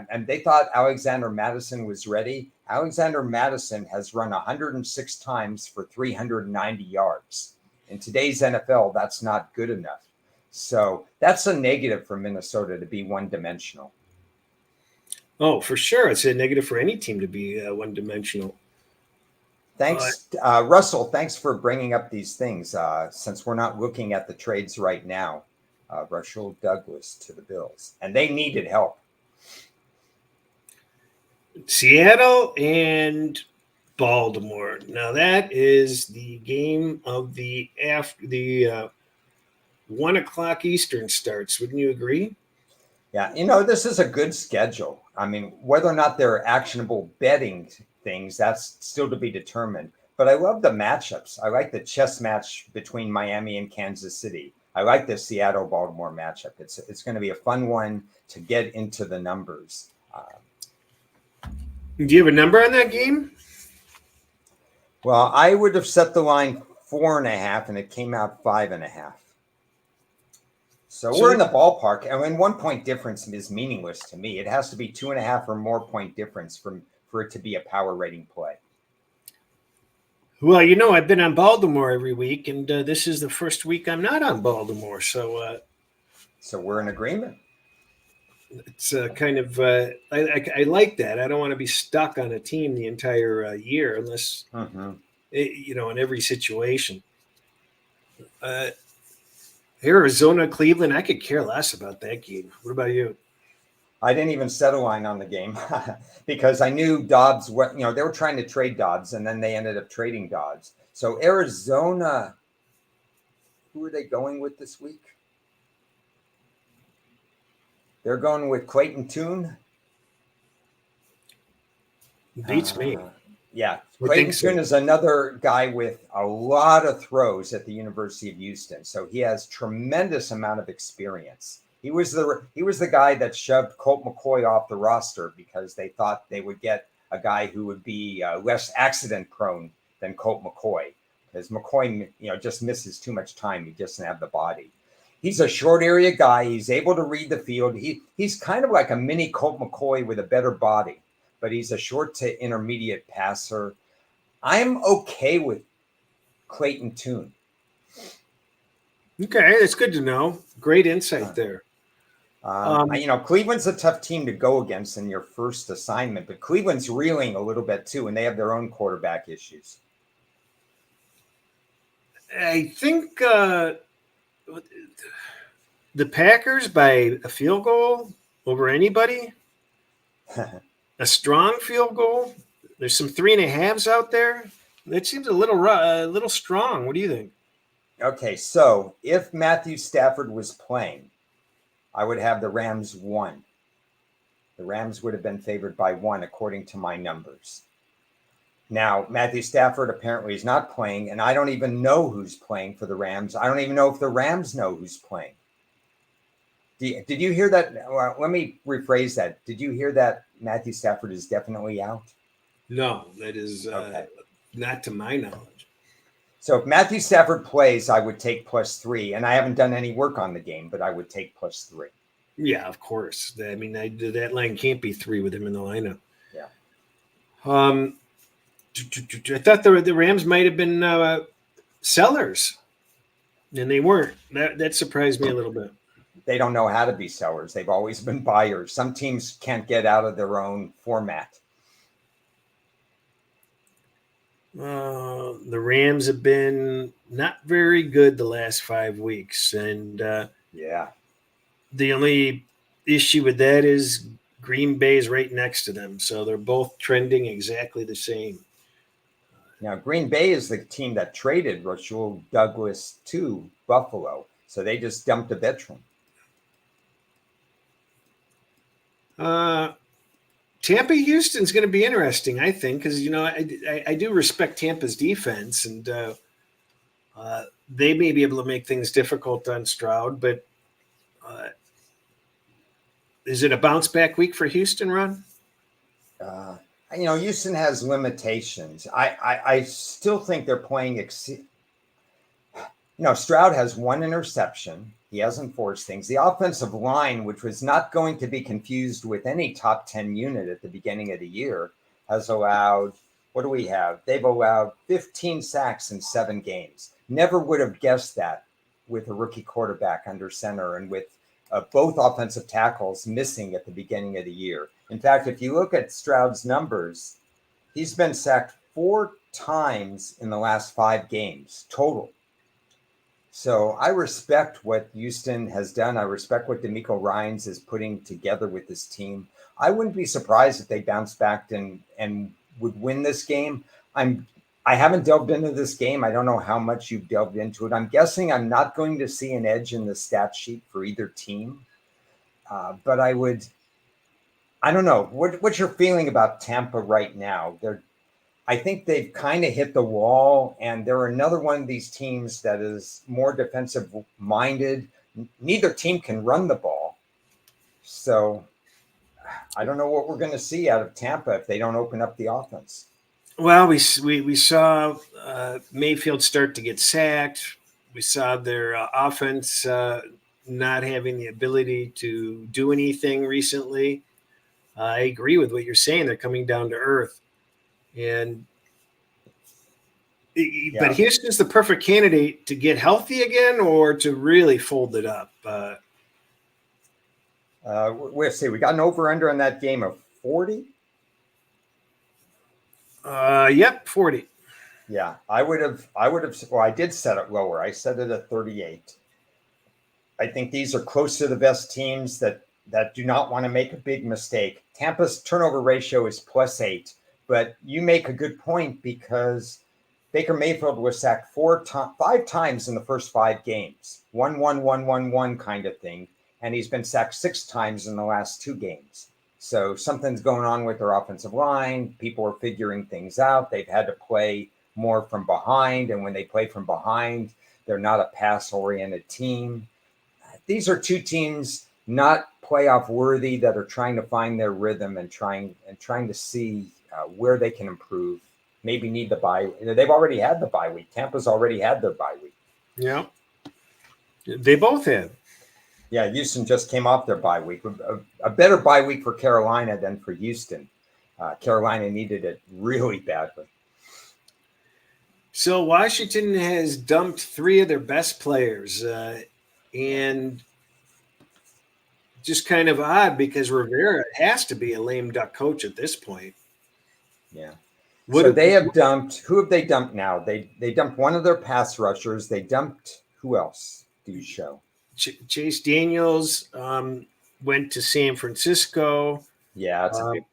and they thought Alexander Madison was ready. Alexander Madison has run 106 times for 390 yards. In today's NFL, that's not good enough. So that's a negative for Minnesota to be one-dimensional. Oh, for sure. It's a negative for any team to be one-dimensional. Thanks, Russell. Thanks for bringing up these things. Since we're not looking at the trades right now, Russell Douglas to the Bills, and they needed help. Seattle and Baltimore. Now that is the game of the 1 o'clock Eastern starts. Wouldn't you agree? Yeah, this is a good schedule. I mean, whether or not they're actionable betting things, that's still to be determined. But I love the matchups. I like the chess match between Miami and Kansas City. I like the Seattle-Baltimore matchup. It's going to be a fun one to get into the numbers. Do you have a number on that game? Well, I would have set the line 4.5, and it came out 5.5. So we're in the ballpark. I mean, 1 point difference is meaningless to me. It has to be 2.5 or more point difference for it to be a power rating play. Well, I've been on Baltimore every week, and this is the first week I'm not on Baltimore. So we're in agreement. It's kind of I like that. I don't want to be stuck on a team the entire year unless in every situation. Arizona, Cleveland, I could care less about that game. What about you? I didn't even set a line on the game because I knew Dobbs. They were trying to trade Dobbs, and then they ended up trading Dobbs. So Arizona, who are they going with this week? They're going with Clayton Tune. Beats me. Yeah. Clayton Tune is another guy with a lot of throws at the University of Houston. So he has tremendous amount of experience. He was the guy that shoved Colt McCoy off the roster because they thought they would get a guy who would be less accident prone than Colt McCoy. Because McCoy, just misses too much time. He doesn't have the body. He's a short area guy. He's able to read the field. He's kind of like a mini Colt McCoy with a better body, but he's a short to intermediate passer. I'm okay with Clayton Tune. Okay, that's good to know. Great insight there. Cleveland's a tough team to go against in your first assignment, but Cleveland's reeling a little bit too, and they have their own quarterback issues. I think the Packers by a field goal over anybody, a strong field goal. There's some 3.5s out there. That seems a little strong. What do you think? Okay, so if Matthew Stafford was playing, I would have the Rams 1. The Rams would have been favored by 1 according to my numbers. Now, Matthew Stafford apparently is not playing, and I don't even know who's playing for the Rams. I don't even know if the Rams know who's playing. Did you hear that? Well, let me rephrase that. Did you hear that Matthew Stafford is definitely out? No, that is Okay. not to my knowledge. So if Matthew Stafford plays, I would take +3. And I haven't done any work on the game, but I would take +3. Yeah, of course. I mean, that line can't be 3 with him in the lineup. Yeah. I thought the Rams might have been sellers, and they weren't. That surprised me a little bit. They don't know how to be sellers. They've always been buyers. Some teams can't get out of their own format. The Rams have been not very good the last 5 weeks, and Yeah. the only issue with that is Green Bay is right next to them, so they're both trending exactly the same. Now, Green Bay is the team that traded Rasul Douglas to Buffalo. So they just dumped a veteran. Tampa Houston's going to be interesting, I think, because I do respect Tampa's defense, and they may be able to make things difficult on Stroud. But is it a bounce back week for Houston, Ron? Houston has limitations. I still think they're playing. Stroud has 1 interception. He hasn't forced things. The offensive line, which was not going to be confused with any top 10 unit at the beginning of the year, has allowed, what do we have? They've allowed 15 sacks in 7 games. Never would have guessed that with a rookie quarterback under center and with both offensive tackles missing at the beginning of the year. In fact, if you look at Stroud's numbers, he's been sacked 4 times in the last 5 games total. So I respect what Houston has done. I respect what DeMeco Ryans is putting together with this team. I wouldn't be surprised if they bounce back and would win this game. I haven't delved into this game. I don't know how much you've delved into it. I'm guessing I'm not going to see an edge in the stat sheet for either team. But I don't know. What's your feeling about Tampa right now? I think they've kind of hit the wall, and they're another one of these teams that is more defensive minded. Neither team can run the ball. So I don't know what we're going to see out of Tampa if they don't open up the offense. Well, we saw Mayfield start to get sacked. We saw their offense not having the ability to do anything recently. I agree with what you're saying. They're coming down to earth. But Houston's the perfect candidate to get healthy again or to really fold it up. We'll see. We got an over-under on that game of 40. Yep, 40. Yeah, I would have. Well, I did set it lower. I set it at 38. I think these are close to the best teams that do not want to make a big mistake. Tampa's turnover ratio is +8, but you make a good point because Baker Mayfield was sacked 5 times in the first 5 games. 1-1-1-1-1 kind of thing. And he's been sacked 6 times in the last 2 games. So something's going on with their offensive line. People are figuring things out. They've had to play more from behind. And when they play from behind, they're not a pass-oriented team. These are 2 teams not playoff worthy that are trying to find their rhythm and trying to see where they can improve. Maybe need the bye. They've already had the bye week. Tampa's already had their bye week. Yeah. They both have. Yeah, Houston just came off their bye week. A better bye week for Carolina than for Houston. Carolina needed it really badly. So Washington has dumped 3 of their best players, and just kind of odd because Rivera has to be a lame duck coach at this point. Yeah. What So they have dumped. Who have they dumped now? They dumped one of their pass rushers. They dumped who else? Do you show? Chase Daniels went to San Francisco. Yeah, that's a big.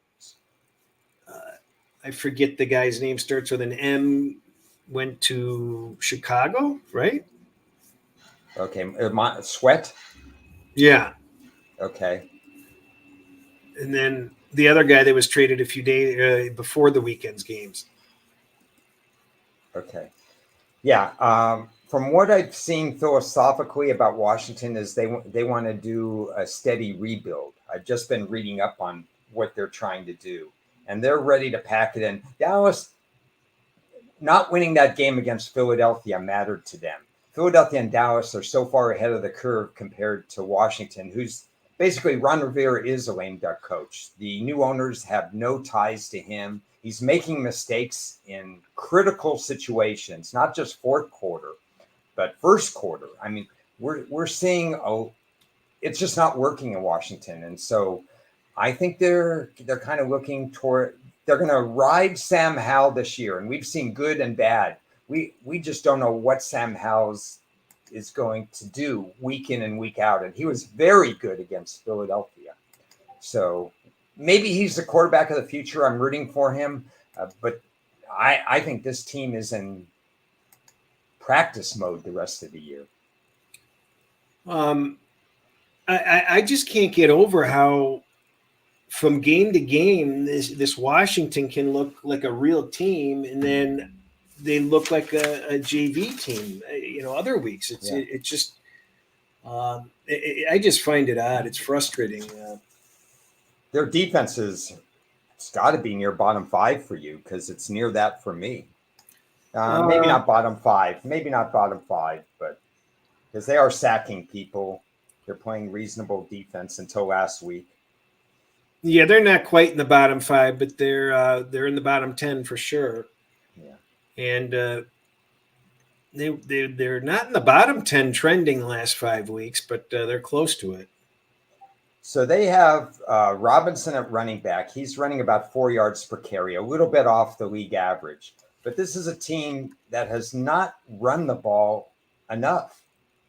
I forget the guy's name. Starts with an M. Went to Chicago, right? Okay, Sweat. Yeah, Okay. and then the other guy that was traded a few days before the weekend's games. Okay. Yeah. From what I've seen philosophically about Washington is they want to do a steady rebuild. I've just been reading up on what they're trying to do, and they're ready to pack it in. Dallas not winning that game against Philadelphia mattered to them. Philadelphia and Dallas are so far ahead of the curve compared to Washington, who's basically Ron Rivera is a lame duck coach. The new owners have no ties to him. He's making mistakes in critical situations, not just fourth quarter, but first quarter. I mean, we're seeing it's just not working in Washington, and so I think they're kind of looking toward they're going to ride Sam Howell this year, and we've seen good and bad. We just don't know what Sam Howell's is going to do week in and week out, and he was very good against Philadelphia. So maybe he's the quarterback of the future. I'm rooting for him, but I think this team is in practice mode the rest of the year. I just can't get over how from game to game this Washington can look like a real team, and then they look like a JV team. Other weeks it's just I just find it odd. It's frustrating. Their defense it's got to be near bottom 5 for you because it's near that for me. Maybe not bottom 5, but because they are sacking people, they're playing reasonable defense until last week. Yeah, they're not quite in the bottom 5, but they're in the bottom 10 for sure. Yeah, and they're not in the bottom 10 trending the last 5 weeks, but they're close to it. So they have Robinson at running back. He's running about 4 yards per carry, a little bit off the league average. But this is a team that has not run the ball enough.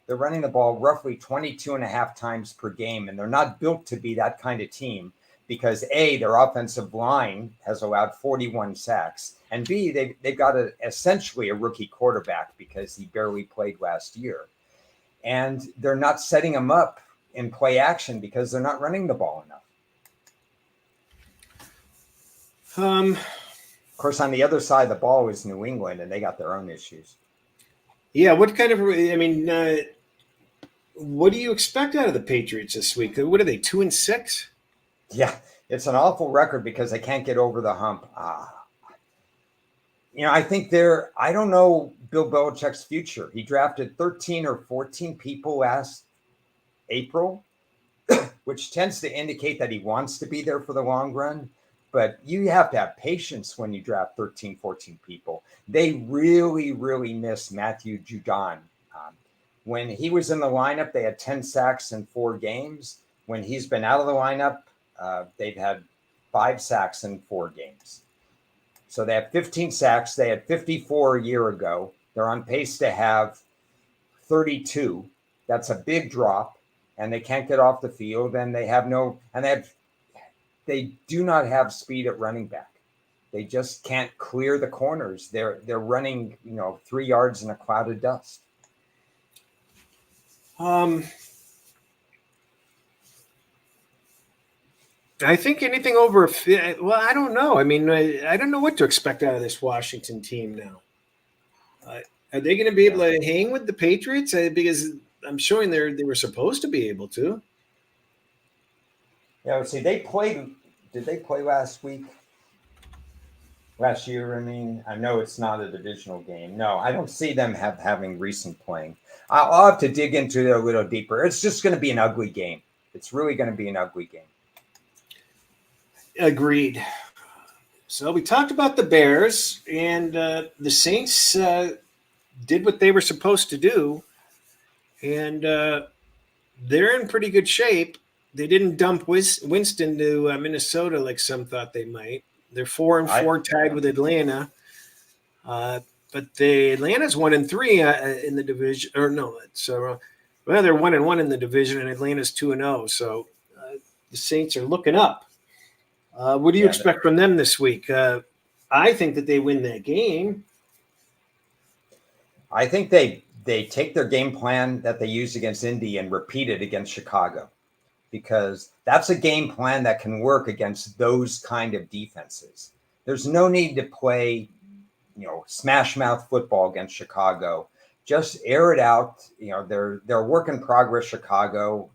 They're running the ball roughly 22 and a half times per game, and they're not built to be that kind of team because A, their offensive line has allowed 41 sacks, and B, they've got essentially a rookie quarterback because he barely played last year. And they're not setting him up in play action because they're not running the ball enough. Of course, on the other side of the ball is New England, and they got their own issues. Yeah, what do you expect out of the Patriots this week? What are they, 2-6? Yeah, it's an awful record because they can't get over the hump. I think I don't know Bill Belichick's future. He drafted 13 or 14 people last April, which tends to indicate that he wants to be there for the long run. But you have to have patience when you draft 13, 14 people. They really, really miss Matthew Judon. When he was in the lineup, they had 10 sacks in 4 games. When he's been out of the lineup, they've had 5 sacks in 4 games. So they have 15 sacks. They had 54 a year ago. They're on pace to have 32. That's a big drop, and they can't get off the field, and they do not have speed at running back. They just can't clear the corners. They're running, 3 yards in a cloud of dust. I think anything over I don't know. I mean, I don't know what to expect out of this Washington team now. Are they going to be able to hang with the Patriots? Because I'm showing they were supposed to be able to. Yeah, let's see. Did they play last week? Last year, I mean, I know it's not a divisional game. No, I don't see them having recent playing. I'll have to dig into it a little deeper. It's just going to be an ugly game. It's really going to be an ugly game. Agreed. So we talked about the Bears, and the Saints did what they were supposed to do, and they're in pretty good shape. They didn't dump Winston to Minnesota like some thought they might. They're 4-4, tied with Atlanta. But the Atlanta's 1-3 in the division, or no, it's well, they're 1-1 in the division, and Atlanta's 2-0. So the Saints are looking up. What do you expect from them this week? I think that they win that game. I think they take their game plan that they used against Indy and repeat it against Chicago, because that's a game plan that can work against those kind of defenses. There's no need to play, smash mouth football against Chicago. Just air it out. They're a work in progress, Chicago.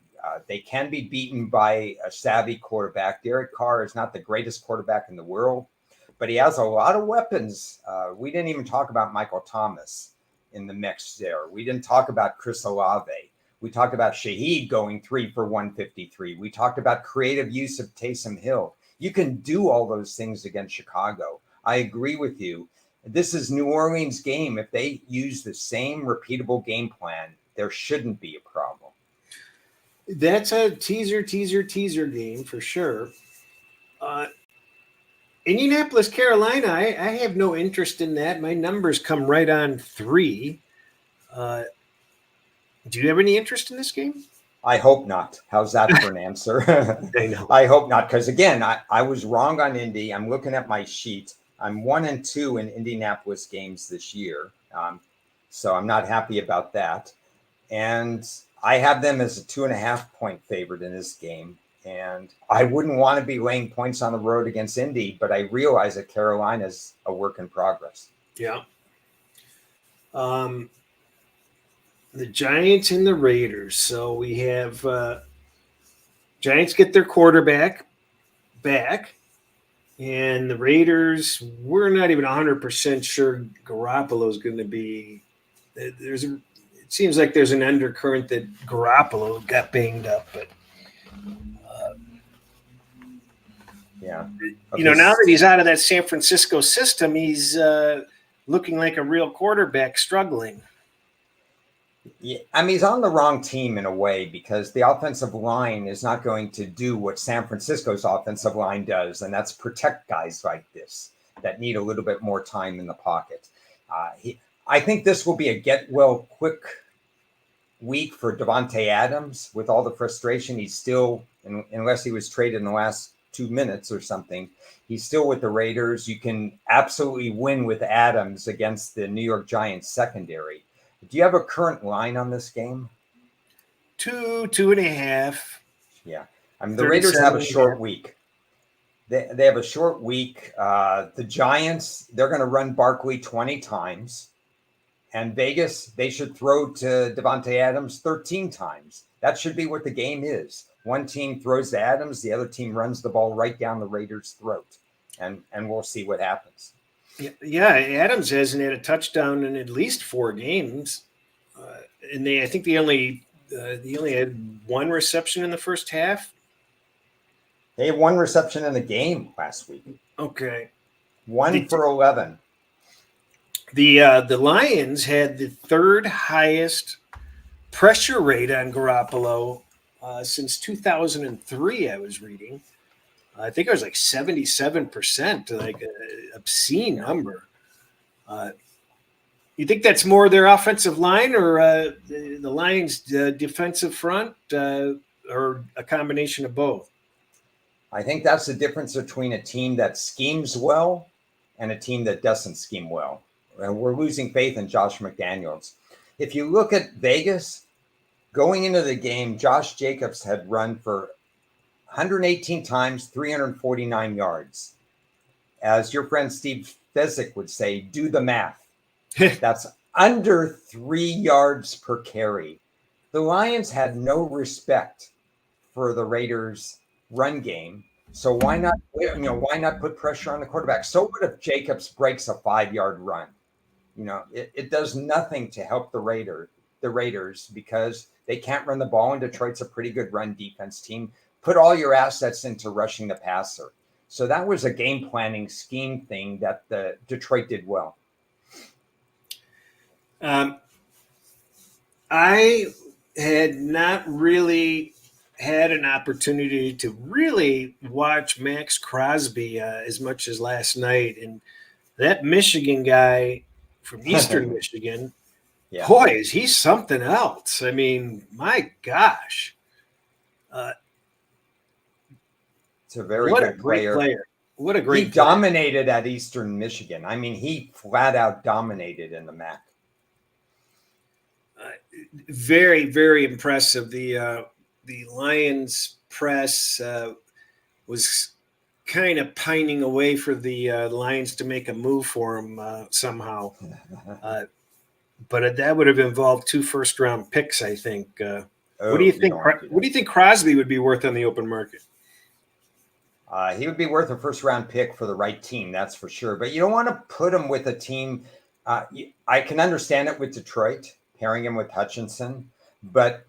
They can be beaten by a savvy quarterback. Derek Carr is not the greatest quarterback in the world, but he has a lot of weapons. We didn't even talk about Michael Thomas in the mix there. We didn't talk about Chris Olave. We talked about Shaheed going 3 for 153. We talked about creative use of Taysom Hill. You can do all those things against Chicago. I agree with you. This is New Orleans' game. If they use the same repeatable game plan, there shouldn't be a problem. That's a teaser game for sure. Indianapolis, Carolina, I have no interest in that. My numbers come right on 3. Do you have any interest in this game? I hope not. How's that for an answer? I know. I hope not, because again, I was wrong on Indy. I'm looking at my sheet. I'm 1-2 in Indianapolis games this year, so I'm not happy about that. And I have them as a 2.5-point favorite in this game. And I wouldn't want to be laying points on the road against Indy, but I realize that Carolina's a work in progress. Yeah. The Giants and the Raiders. So we have Giants get their quarterback back, and the Raiders, we're not even 100% sure Garoppolo is going to be. It seems like there's an undercurrent that Garoppolo got banged up, but yeah. Okay. Now that he's out of that San Francisco system, he's looking like a real quarterback struggling. Yeah, I mean, he's on the wrong team in a way, because the offensive line is not going to do what San Francisco's offensive line does, and that's protect guys like this that need a little bit more time in the pocket. I think this will be a get-well-quick week for Davante Adams. With all the frustration, he's still, unless he was traded in the last 2 minutes or something, he's still with the Raiders. You can absolutely win with Adams against the New York Giants secondary. Do you have a current line on this game? 2.5. Yeah. I mean, the Raiders have a short week. They have a short week. The Giants, they're going to run Barkley 20 times. And Vegas, they should throw to Davante Adams 13 times. That should be what the game is. One team throws to Adams, the other team runs the ball right down the Raiders' throat. And we'll see what happens. Yeah, Adams hasn't had a touchdown in at least 4 games, and I think they only had 1 reception in the first half. They had 1 reception in the game last week. Okay, 1 for 11. The Lions had the 3rd highest pressure rate on Garoppolo since 2003. I was reading. I think it was like 77%, like an obscene number. You think that's more their offensive line or the Lions' defensive front, or a combination of both? I think that's the difference between a team that schemes well and a team that doesn't scheme well. And we're losing faith in Josh McDaniels. If you look at Vegas, going into the game, Josh Jacobs had run for 118 times, 349 yards. As your friend Steve Fezzik would say, do the math. That's under 3 yards per carry. The Lions had no respect for the Raiders' run game. So why not put pressure on the quarterback? So what if Jacobs breaks a 5-yard run? It does nothing to help the Raiders because they can't run the ball, and Detroit's a pretty good run defense team. Put all your assets into rushing the passer. So that was a game planning scheme thing that the Detroit did well. I had not really had an opportunity to really watch Max Crosby as much as last night, and that Michigan guy from Eastern Michigan, Yeah. boy, is he something else. I mean, my gosh. It's a very What a good great player. player. What a He great player. dominated at Eastern Michigan. I mean, he flat out dominated in the MAC. Very, very impressive. The Lions press was kind of pining away for the Lions to make a move for him somehow. But that would have involved 2 first-round picks, I think. What do you think? Don't want to do What do you think Crosby would be worth on the open market? He would be worth a first round pick for the right team, that's for sure. But you don't want to put him with a team. I can understand it with Detroit, pairing him with Hutchinson, but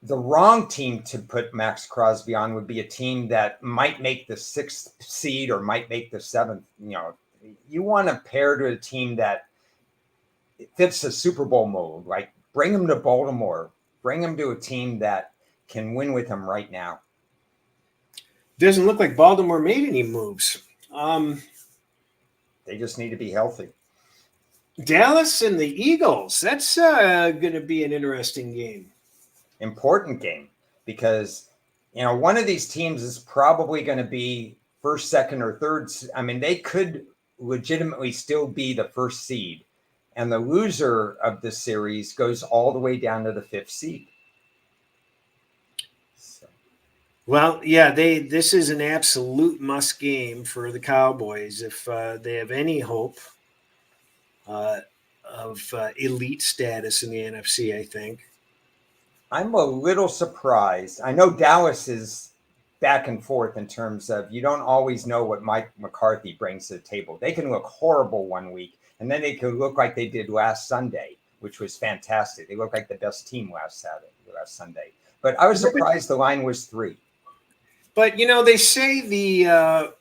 the wrong team to put Max Crosby on would be a team that might make the 6th seed or might make the 7th. You want to pair to a team that fits the Super Bowl mold. Like bring him to Baltimore, bring him to a team that can win with him right now. Doesn't look like Baltimore made any moves. They just need to be healthy. Dallas and the Eagles. That's going to be an interesting game. Important game because one of these teams is probably going to be first, second, or third. I mean, they could legitimately still be the 1st seed, and the loser of the series goes all the way down to the 5th seed. So. Well, yeah, this is an absolute must game for the Cowboys if they have any hope of elite status in the NFC, I think. I'm a little surprised. I know Dallas is back and forth in terms of you don't always know what Mike McCarthy brings to the table. They can look horrible one week, and then they can look like they did last Sunday, which was fantastic. They looked like the best team last Sunday. But I was surprised the line was 3. But they say the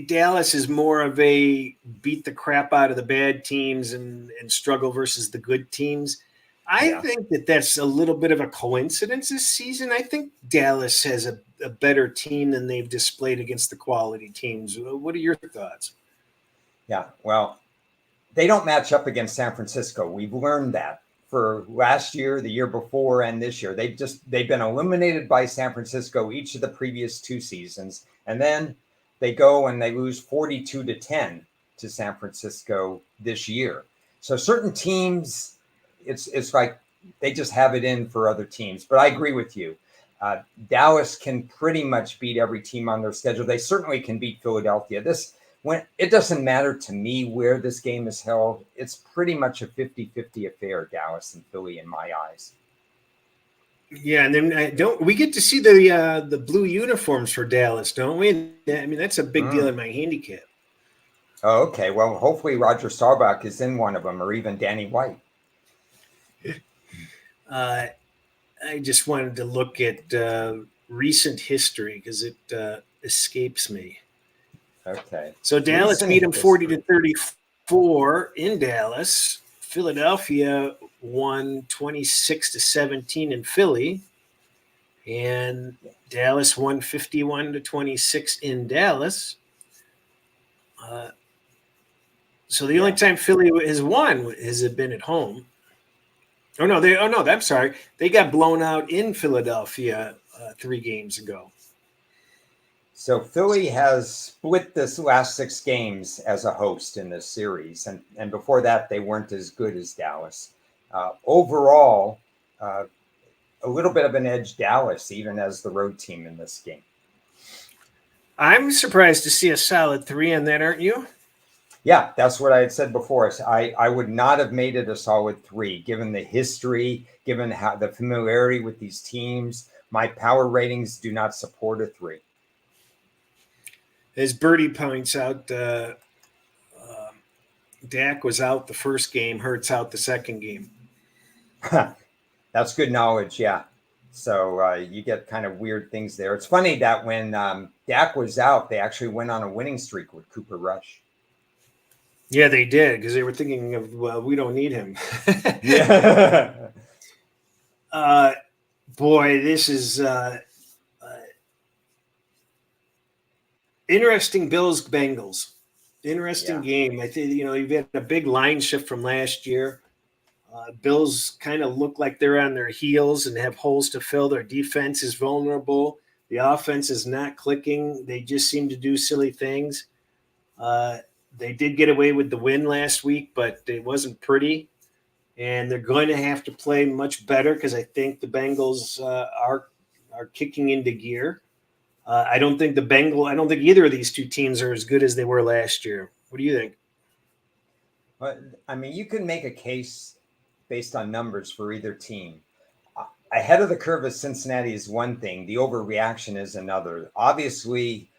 Dallas is more of a beat the crap out of the bad teams and struggle versus the good teams. I think that's a little bit of a coincidence this season. I think Dallas has a better team than they've displayed against the quality teams. What are your thoughts? Yeah, well, they don't match up against San Francisco. We've learned that for last year, the year before, and this year. They've been eliminated by San Francisco each of the previous 2 seasons, and then they go and they lose 42-10 to San Francisco this year. So certain teams, it's like they just have it in for other teams. But I agree with you. Dallas can pretty much beat every team on their schedule. They certainly can beat Philadelphia. When it doesn't matter to me where this game is held, it's pretty much a 50-50 affair, Dallas and Philly, in my eyes. Yeah, and then we get to see the blue uniforms for Dallas, don't we? I mean, that's a big deal in my handicap. Oh, okay. Well, hopefully Roger Staubach is in one of them, or even Danny White. I just wanted to look at recent history because it escapes me. Okay. So Dallas beat them 40-34 in Dallas. Philadelphia won 26-17 in Philly, and Dallas won 51-26 in Dallas. So the only time Philly has won has been at home. I'm sorry. They got blown out in Philadelphia 3 games ago. So Philly has split this last 6 games as a host in this series. And before that, they weren't as good as Dallas. Overall, a little bit of an edge Dallas, even as the road team in this game. I'm surprised to see a solid 3 on that, aren't you? Yeah, that's what I had said before. I would not have made it a solid 3, given the history, given how the familiarity with these teams. My power ratings do not support a 3. As Birdie points out, Dak was out the first game, Hurts out the second game. That's good knowledge, yeah. So you get kind of weird things there. It's funny that when Dak was out, they actually went on a winning streak with Cooper Rush. Yeah, they did because they were thinking of, well, we don't need him. Yeah. uh, boy, this is interesting. Bills Bengals, interesting Yeah. game. I think you've had a big line shift from last year. Bills kind of look like they're on their heels and have holes to fill. Their defense is vulnerable. The offense is not clicking. They just seem to do silly things. Uh, they did get away with the win last week, but it wasn't pretty. And they're going to have to play much better because I think the Bengals are kicking into gear. I don't think I don't think either of these two teams are as good as they were last year. What do you think? But I mean, you can make a case based on numbers for either team. Ahead of the curve of Cincinnati is one thing, the overreaction is another. Obviously,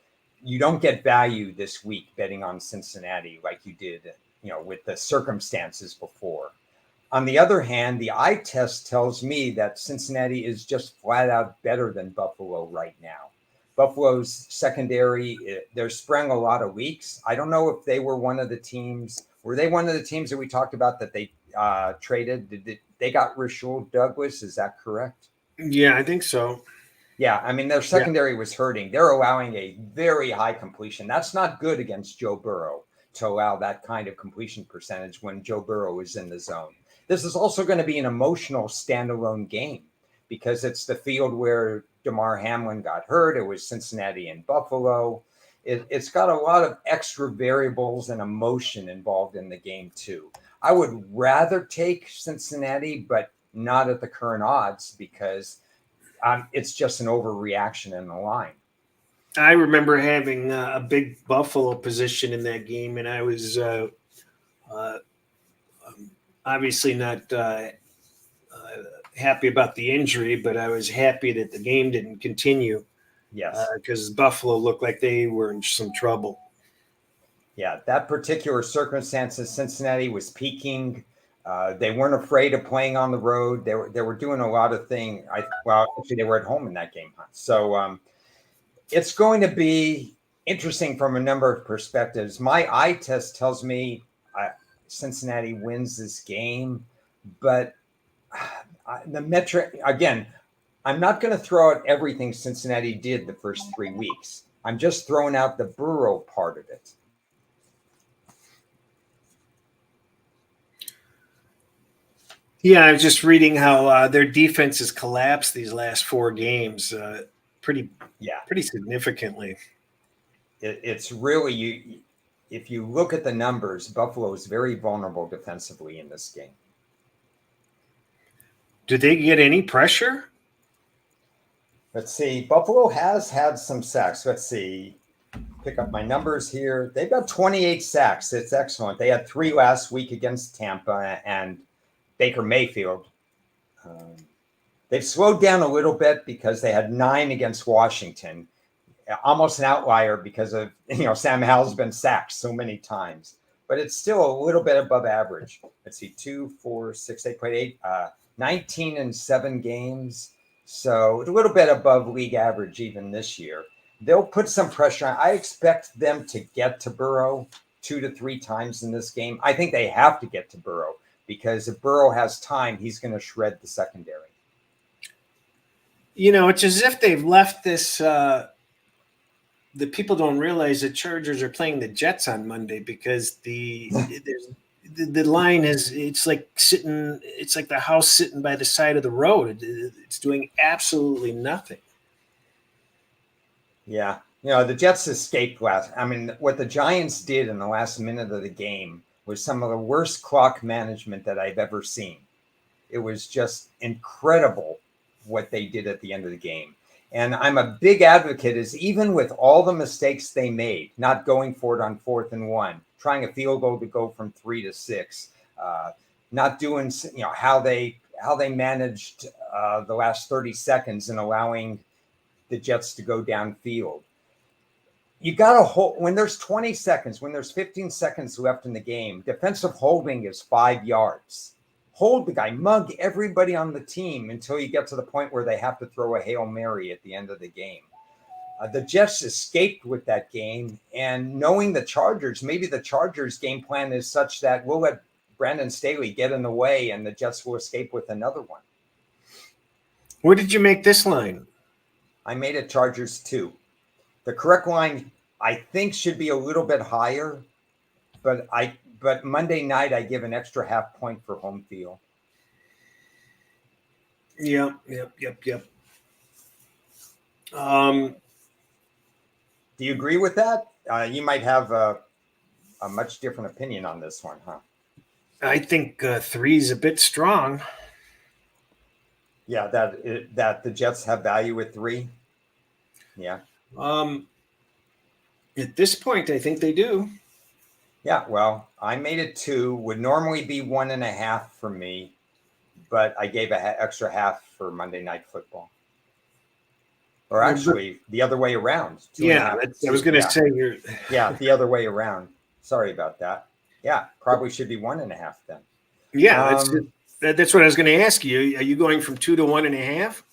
you don't get value this week betting on Cincinnati like you did, with the circumstances before. On the other hand, the eye test tells me that Cincinnati is just flat out better than Buffalo right now. Buffalo's secondary, they're sprung a lot of leaks. I don't know if they were one of the teams. Were they one of the teams that we talked about that they traded? They got Rasul Douglas? Is that correct? Yeah, I think so. Yeah, I mean, their Yeah. secondary was hurting. They're allowing a very high completion. That's not good against Joe Burrow to allow that kind of completion percentage when Joe Burrow is in the zone. This is also going to be an emotional standalone game because it's the field where Damar Hamlin got hurt. It was Cincinnati and Buffalo. It's got a lot of extra variables and emotion involved in the game, too. I would rather take Cincinnati, but not at the current odds because it's just an overreaction in the line. I remember having a big Buffalo position in that game, and I was uh, obviously not happy about the injury, but I was happy that the game didn't continue Yes. because Buffalo looked like they were in some trouble. Yeah. That particular circumstances, Cincinnati was peaking. They weren't afraid of playing on the road. They were doing a lot of things. Actually, they were at home in that game. So it's going to be interesting from a number of perspectives. My eye test tells me Cincinnati wins this game, but the metric again, I'm not going to throw out everything Cincinnati did the first 3 weeks. I'm just throwing out the Burrow part of it. Yeah, I was just reading how their defense has collapsed these last four games, pretty Yeah, pretty significantly. it's really you. If you look at the numbers, Buffalo is very vulnerable defensively in this game. Did they get any pressure? Let's see. Buffalo has had some sacks. Let's see. Pick up my numbers here. They've got 28 sacks. It's excellent. They had 3 last week against Tampa and Baker Mayfield. Um, they've slowed down a little bit because they had 9 against Washington. Almost an outlier because of Sam Howell's been sacked so many times, but it's still a little bit above average. Let's see, 2, 4, 6, they played 8, 19 and 7 games, so a little bit above league average even this year. They'll put some pressure on. I expect them to get to Burrow 2 to 3 times in this game. I think they have to get to Burrow because if Burrow has time, he's going to shred the secondary. It's as if they've left this. The people don't realize the Chargers are playing the Jets on Monday because the line is it's like the house sitting by the side of the road. It's doing absolutely nothing. Yeah. The Jets escaped last. I mean, what the Giants did in the last minute of the game was some of the worst clock management that I've ever seen. It was just incredible what they did at the end of the game. And I'm a big advocate is even with all the mistakes they made, not going for it on 4th and 1, trying a field goal to go from 3 to 6, not doing, how they managed the last 30 seconds and allowing the Jets to go downfield. You got to hold when there's 20 seconds, when there's 15 seconds left in the game, defensive holding is 5 yards. hold the guy, mug everybody on the team until you get to the point where they have to throw a Hail Mary at the end of the game. The Jets escaped with that game, and knowing the Chargers, maybe the Chargers game plan is such that we'll let Brandon Staley get in the way and the Jets will escape with another one. Where did you make this line? I made it Chargers 2. The correct line, I think, should be a little bit higher, but Monday night I give an extra half point for home field. Yep. Do you agree with that? You might have a much different opinion on this one, huh? I think 3 is a bit strong. Yeah, that the Jets have value at 3. Yeah. At this point, I think they do. Yeah, well, I made it 2. Would normally be 1.5 for me, but I gave an extra half for Monday Night Football. Or actually, the other way around. Yeah, I was going to say you're. Yeah, the other way around. Sorry about that. Yeah, probably should be 1.5 then. Yeah, that's what I was going to ask you. Are you going from 2 to 1.5?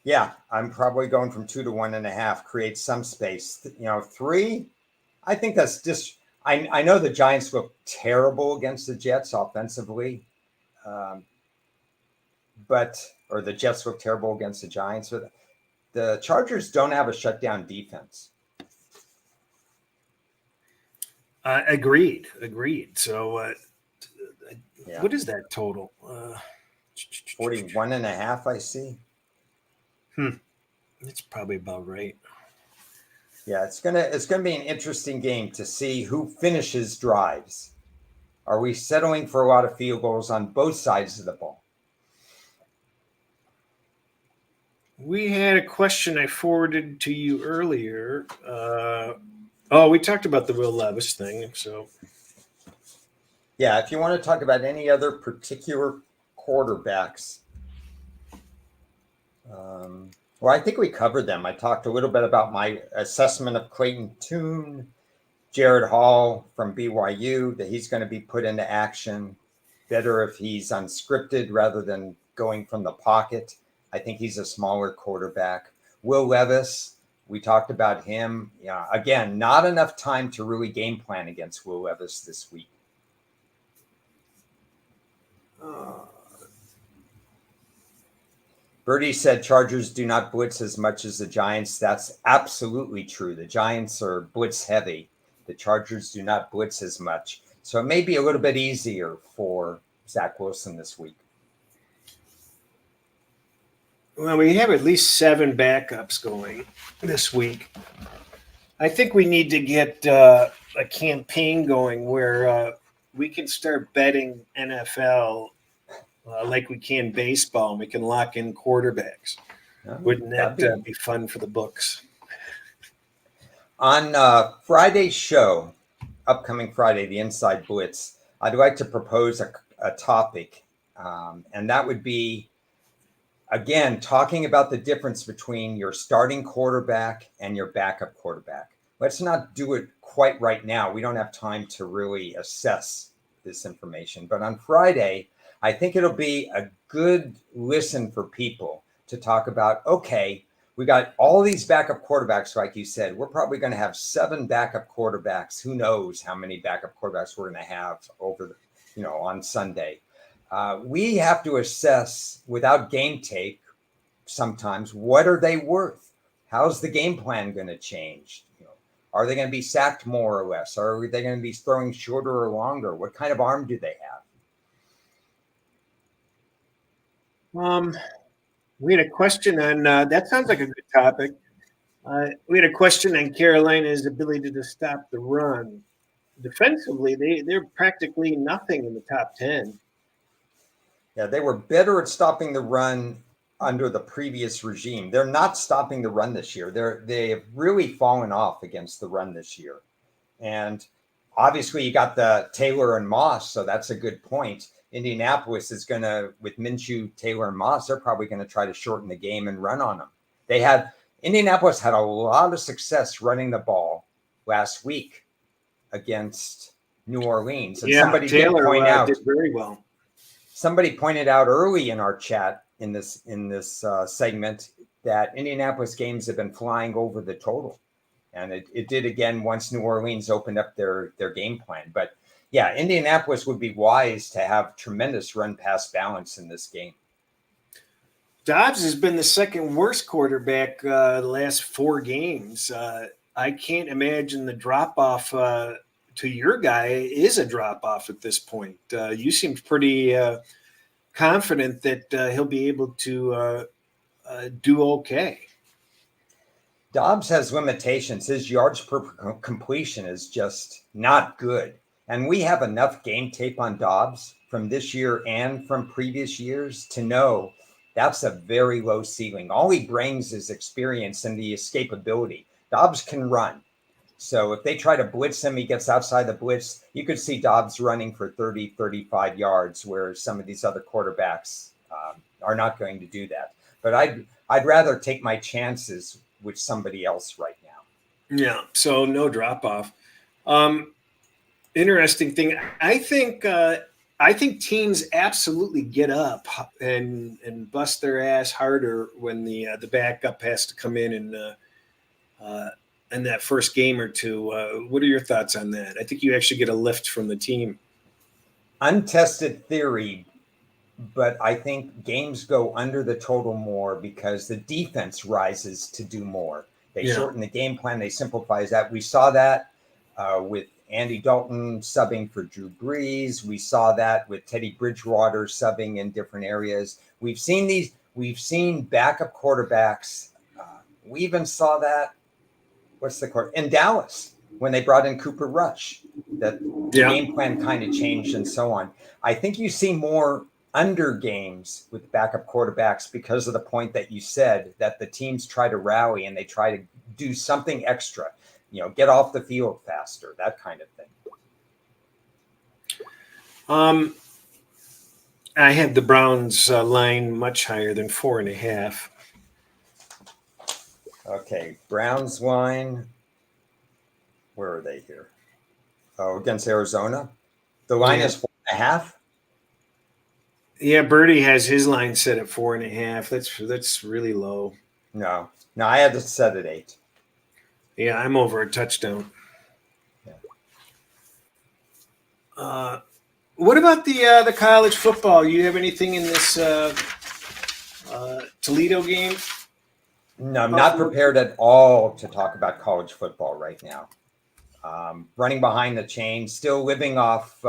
Yeah, I'm probably going from 2 to 1.5. Create some space. 3. I think that's just. I know the Giants look terrible against the Jets offensively, or the Jets look terrible against the Giants. But the Chargers don't have a shutdown defense. Agreed. So, Yeah. What is that total? 41.5, I see. That's probably about right. Yeah, it's gonna be an interesting game to see who finishes drives. Are we settling for a lot of field goals on both sides of the ball? We had a question I forwarded to you earlier. We talked about the Will Levis thing. So, yeah, if you want to talk about any other particular quarterbacks, well, I think we covered them. I talked a little bit about my assessment of Clayton Tune, Jared Hall from BYU, that he's going to be put into action. Better if he's unscripted rather than going from the pocket. I think he's a smaller quarterback. Will Levis, we talked about him. Yeah, again, not enough time to really game plan against Will Levis this week. Birdie said Chargers do not blitz as much as the Giants. That's absolutely true. The Giants are blitz heavy. The Chargers do not blitz as much. So it may be a little bit easier for Zach Wilson this week. Well, we have at least 7 backups going this week. I think we need to get a campaign going where we can start betting NFL like we can baseball, and we can lock in quarterbacks. Wouldn't that be fun for the books? On Friday's show, upcoming Friday, the Inside Blitz, I'd like to propose a topic, and that would be, again, talking about the difference between your starting quarterback and your backup quarterback. Let's not do it quite right now. We don't have time to really assess this information. But on Friday, I think it'll be a good listen for people to talk about, okay, we got all these backup quarterbacks, like you said. We're probably going to have 7 backup quarterbacks. Who knows how many backup quarterbacks we're going to have on Sunday. We have to assess without game tape sometimes, what are they worth? How's the game plan going to change? Are they going to be sacked more or less? Are they going to be throwing shorter or longer? What kind of arm do they have? We had a question on that. Sounds like a good topic. We had a question on Carolina's ability to stop the run. Defensively, they're practically nothing in the top 10. Yeah, they were better at stopping the run under the previous regime. They're not stopping the run this year. They have really fallen off against the run this year. And obviously you got the Taylor and Moss, so that's a good point. Indianapolis is going to, with Minshew, Taylor, and Moss, they're probably going to try to shorten the game and run on them. Indianapolis had a lot of success running the ball last week against New Orleans. And somebody Taylor did point out, did very well. somebody pointed out early in our chat in this segment that Indianapolis games have been flying over the total. And it did again once New Orleans opened up their game plan. But yeah, Indianapolis would be wise to have tremendous run pass balance in this game. Dobbs has been the second worst quarterback the last 4 games. I can't imagine the drop off to your guy is a drop off at this point. You seemed pretty confident that he'll be able to do okay. Dobbs has limitations. His yards per completion is just not good. And we have enough game tape on Dobbs from this year and from previous years to know that's a very low ceiling. All he brings is experience and the escapability. Dobbs can run. So if they try to blitz him, he gets outside the blitz. You could see Dobbs running for 30, 35 yards, where some of these other quarterbacks are not going to do that. But I'd rather take my chances with somebody else right now. Yeah, so no drop off. Interesting thing. I think teams absolutely get up and bust their ass harder when the backup has to come in that first game or two. What are your thoughts on that? I think you actually get a lift from the team. Untested theory, but I think games go under the total more because the defense rises to do more. They shorten the game plan. They simplify that. We saw that with Andy Dalton subbing for Drew Brees. We saw that with Teddy Bridgewater subbing in different areas. We've seen backup quarterbacks. We even saw that. In Dallas when they brought in Cooper Rush, that game plan kind of changed and so on. I think you see more under games with backup quarterbacks because of the point that you said, that the teams try to rally and they try to do something extra, get off the field faster, that kind of thing. I had the Browns line much higher than 4.5. Okay, Browns line. Where are they here? Oh, against Arizona. The line is 4.5. Yeah, Birdie has his line set at 4.5. That's really low. No, I had to set at 8. Yeah, I'm over a touchdown. Yeah. What about the college football? You have anything in this Toledo game? No, I'm not prepared at all to talk about college football right now. Running behind the chain, still living off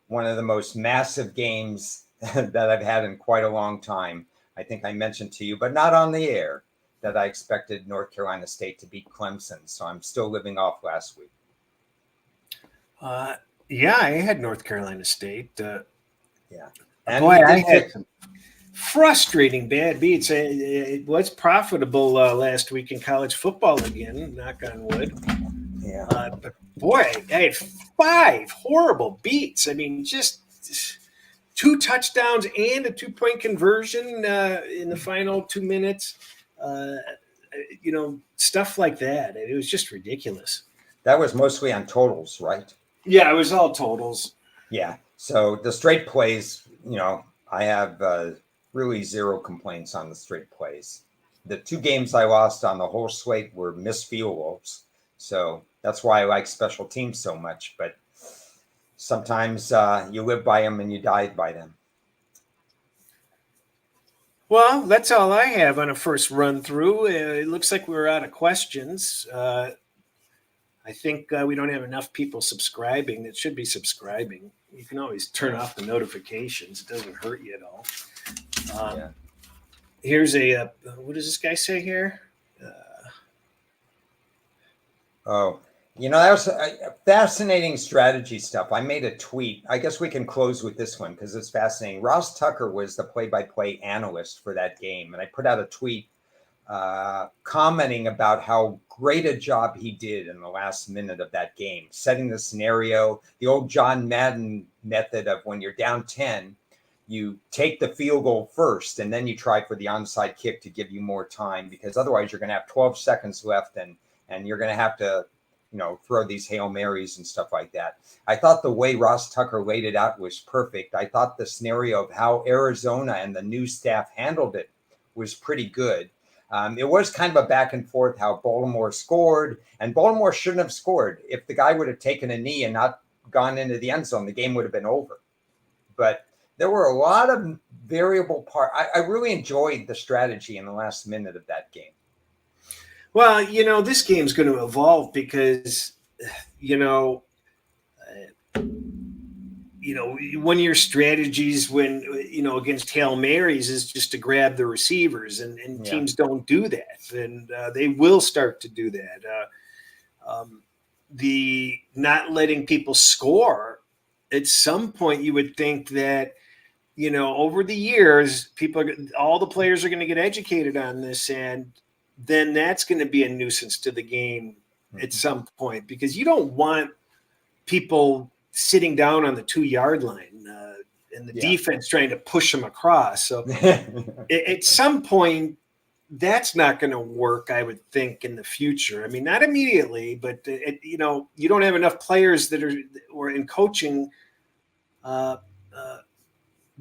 one of the most massive games that I've had in quite a long time. I think I mentioned to you, but not on the air, that I expected North Carolina State to beat Clemson. So I'm still living off last week. Yeah, I had North Carolina State. Yeah. And boy, I had some frustrating bad beats. It was profitable last week in college football again, knock on wood. Yeah. But boy, I had 5 horrible beats. I mean, just 2 touchdowns and a 2-point conversion in the final 2 minutes. Stuff like that. It was just ridiculous. That was mostly on totals, right? Yeah, it was all totals. Yeah. So the straight plays, I have really 0 complaints on the straight plays. The 2 games I lost on the whole slate were missed field goals. So that's why I like special teams so much. But sometimes you live by them and you die by them. Well, that's all I have on a first run through. It looks like we're out of questions. I think we don't have enough people subscribing that should be subscribing. You can always turn off the notifications. It doesn't hurt you at all. Here's what does this guy say here? That was fascinating strategy stuff. I made a tweet. I guess we can close with this one because it's fascinating. Ross Tucker was the play-by-play analyst for that game. And I put out a tweet commenting about how great a job he did in the last minute of that game, setting the scenario, the old John Madden method of when you're down 10, you take the field goal first, and then you try for the onside kick to give you more time, because otherwise you're going to have 12 seconds left and you're going to have to throw these Hail Marys and stuff like that. I thought the way Ross Tucker laid it out was perfect. I thought the scenario of how Arizona and the new staff handled it was pretty good. It was kind of a back and forth how Baltimore scored, and Baltimore shouldn't have scored. If the guy would have taken a knee and not gone into the end zone, the game would have been over. But there were a lot of variable parts. I really enjoyed the strategy in the last minute of that game. Well, this game's going to evolve because, one of your strategies when, against Hail Marys is just to grab the receivers, and teams don't do that. And they will start to do that. The not letting people score, at some point you would think that, over the years, all the players are going to get educated on this, and then that's going to be a nuisance to the game at some point, because you don't want people sitting down on the 2-yard line and the defense trying to push them across. So at some point, that's not going to work, I would think, in the future. I mean, not immediately, but you don't have enough players that are in coaching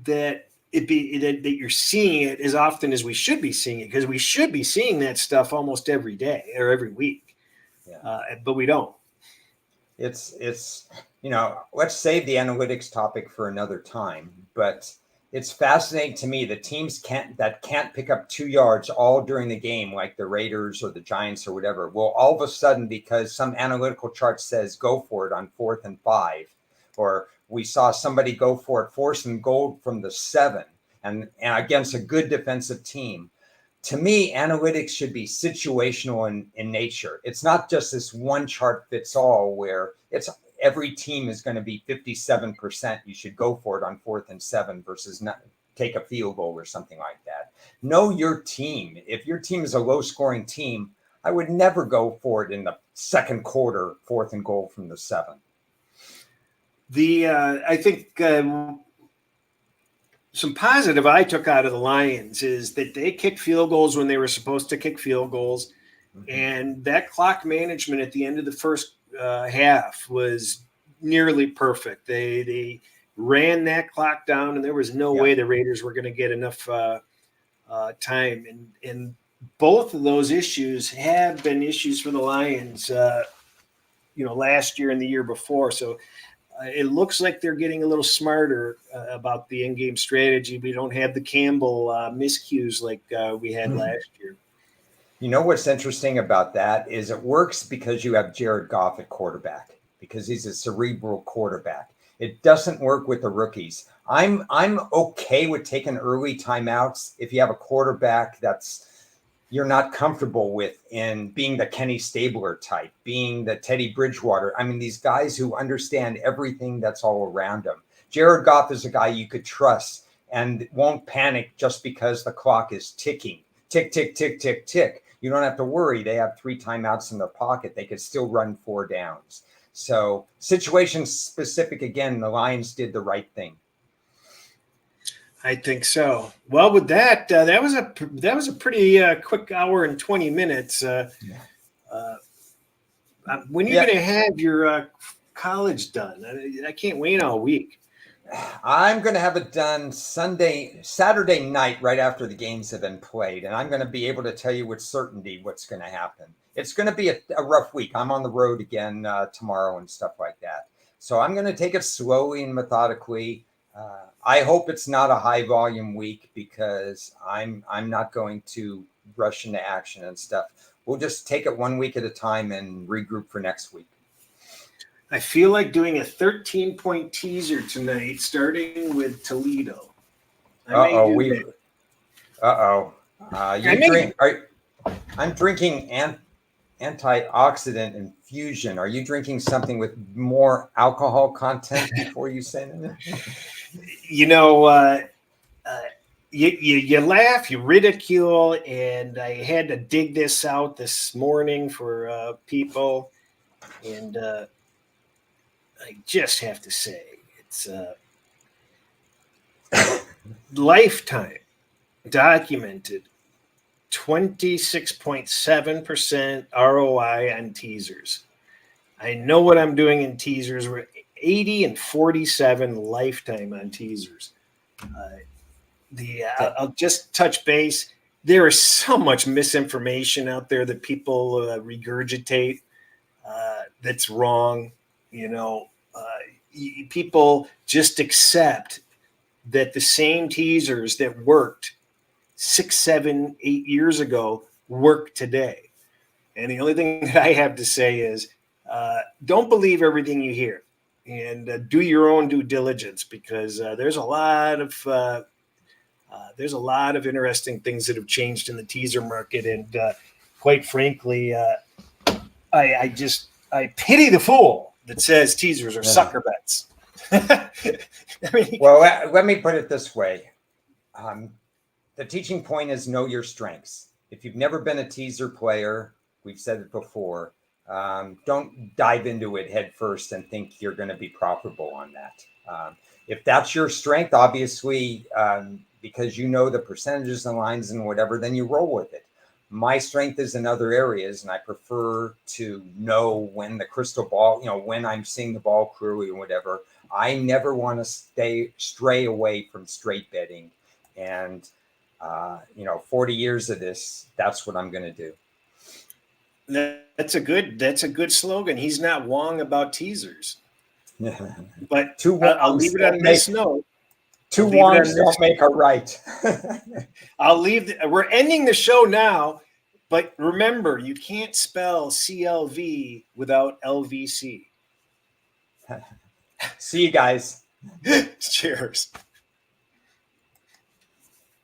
that you're seeing it as often as we should be seeing it, because we should be seeing that stuff almost every day or every week, but we don't. It's let's save the analytics topic for another time, but it's fascinating to me that teams can't pick up 2 yards all during the game, like the Raiders or the Giants or whatever, will all of a sudden, because some analytical chart says go for it on 4th and 5, or we saw somebody go for it, force and goal from the 7, and against a good defensive team. To me, analytics should be situational in nature. It's not just this one chart fits all where it's every team is going to be 57%. You should go for it on 4th and 7 versus not take a field goal or something like that. Know your team. If your team is a low scoring team, I would never go for it in the second quarter, 4th and goal from the 7. I think some positive I took out of the Lions is that they kicked field goals when they were supposed to kick field goals. And that clock management at the end of the first half was nearly perfect. They ran that clock down, and there was no way the Raiders were going to get enough time. And both of those issues have been issues for the Lions, last year and the year before. So it looks like they're getting a little smarter about the in-game strategy. We don't have the Campbell miscues like we had last year. You know what's interesting about that is it works because you have Jared Goff at quarterback, because he's a cerebral quarterback. It doesn't work with the rookies. I'm okay with taking early timeouts if you have a quarterback that's you're not comfortable with, in being the Kenny Stabler type, being the Teddy Bridgewater. I mean, these guys who understand everything that's all around them. Jared Goff is a guy you could trust and won't panic just because the clock is ticking. Tick, tick, tick, tick, tick. You don't have to worry. They have 3 timeouts in their pocket. They could still run 4 downs. So situation specific, again, the Lions did the right thing. I think so. Well, with that, that was a pretty quick hour and 20 minutes. When are you going to have your college done? I can't wait all week. I'm going to have it done Saturday night, right after the games have been played, and I'm going to be able to tell you with certainty what's going to happen. It's going to be a rough week. I'm on the road again tomorrow and stuff like that. So I'm going to take it slowly and methodically. I hope it's not a high volume week, because I'm not going to rush into action and stuff. We'll just take it 1 week at a time and regroup for next week. I feel like doing a 13-point teaser tonight, starting with Toledo. I'm drinking antioxidant infusion. Are you drinking something with more alcohol content before you send it? You laugh, you ridicule, and I had to dig this out this morning for people, and I just have to say it's lifetime documented 26.7% ROI on teasers. I know what I'm doing in teasers. We're 80 and 47 lifetime on teasers. I'll just touch base. There is so much misinformation out there that people regurgitate that's wrong. You know, people just accept that the same teasers that worked 6, 7, 8 years ago work today. And the only thing that I have to say is don't believe everything you hear, and do your own due diligence, because there's a lot of interesting things that have changed in the teaser market. And quite frankly, I pity the fool that says teasers are sucker bets. I mean, well, let me put it this way. The teaching point is know your strengths. If you've never been a teaser player, we've said it before, don't dive into it head first and think you're going to be profitable on that. If that's your strength, obviously, because you know the percentages and lines and whatever, then you roll with it. My strength is in other areas, and I prefer to know when the crystal ball, when I'm seeing the ball clearly or whatever. I never want to stray away from straight betting. And 40 years of this, that's what I'm going to do. That's a good slogan. He's not wrong about teasers. But I'll leave it on this note. Two wrongs don't make a right. We're ending the show now, but remember, you can't spell CLV without LVC. See you guys. Cheers.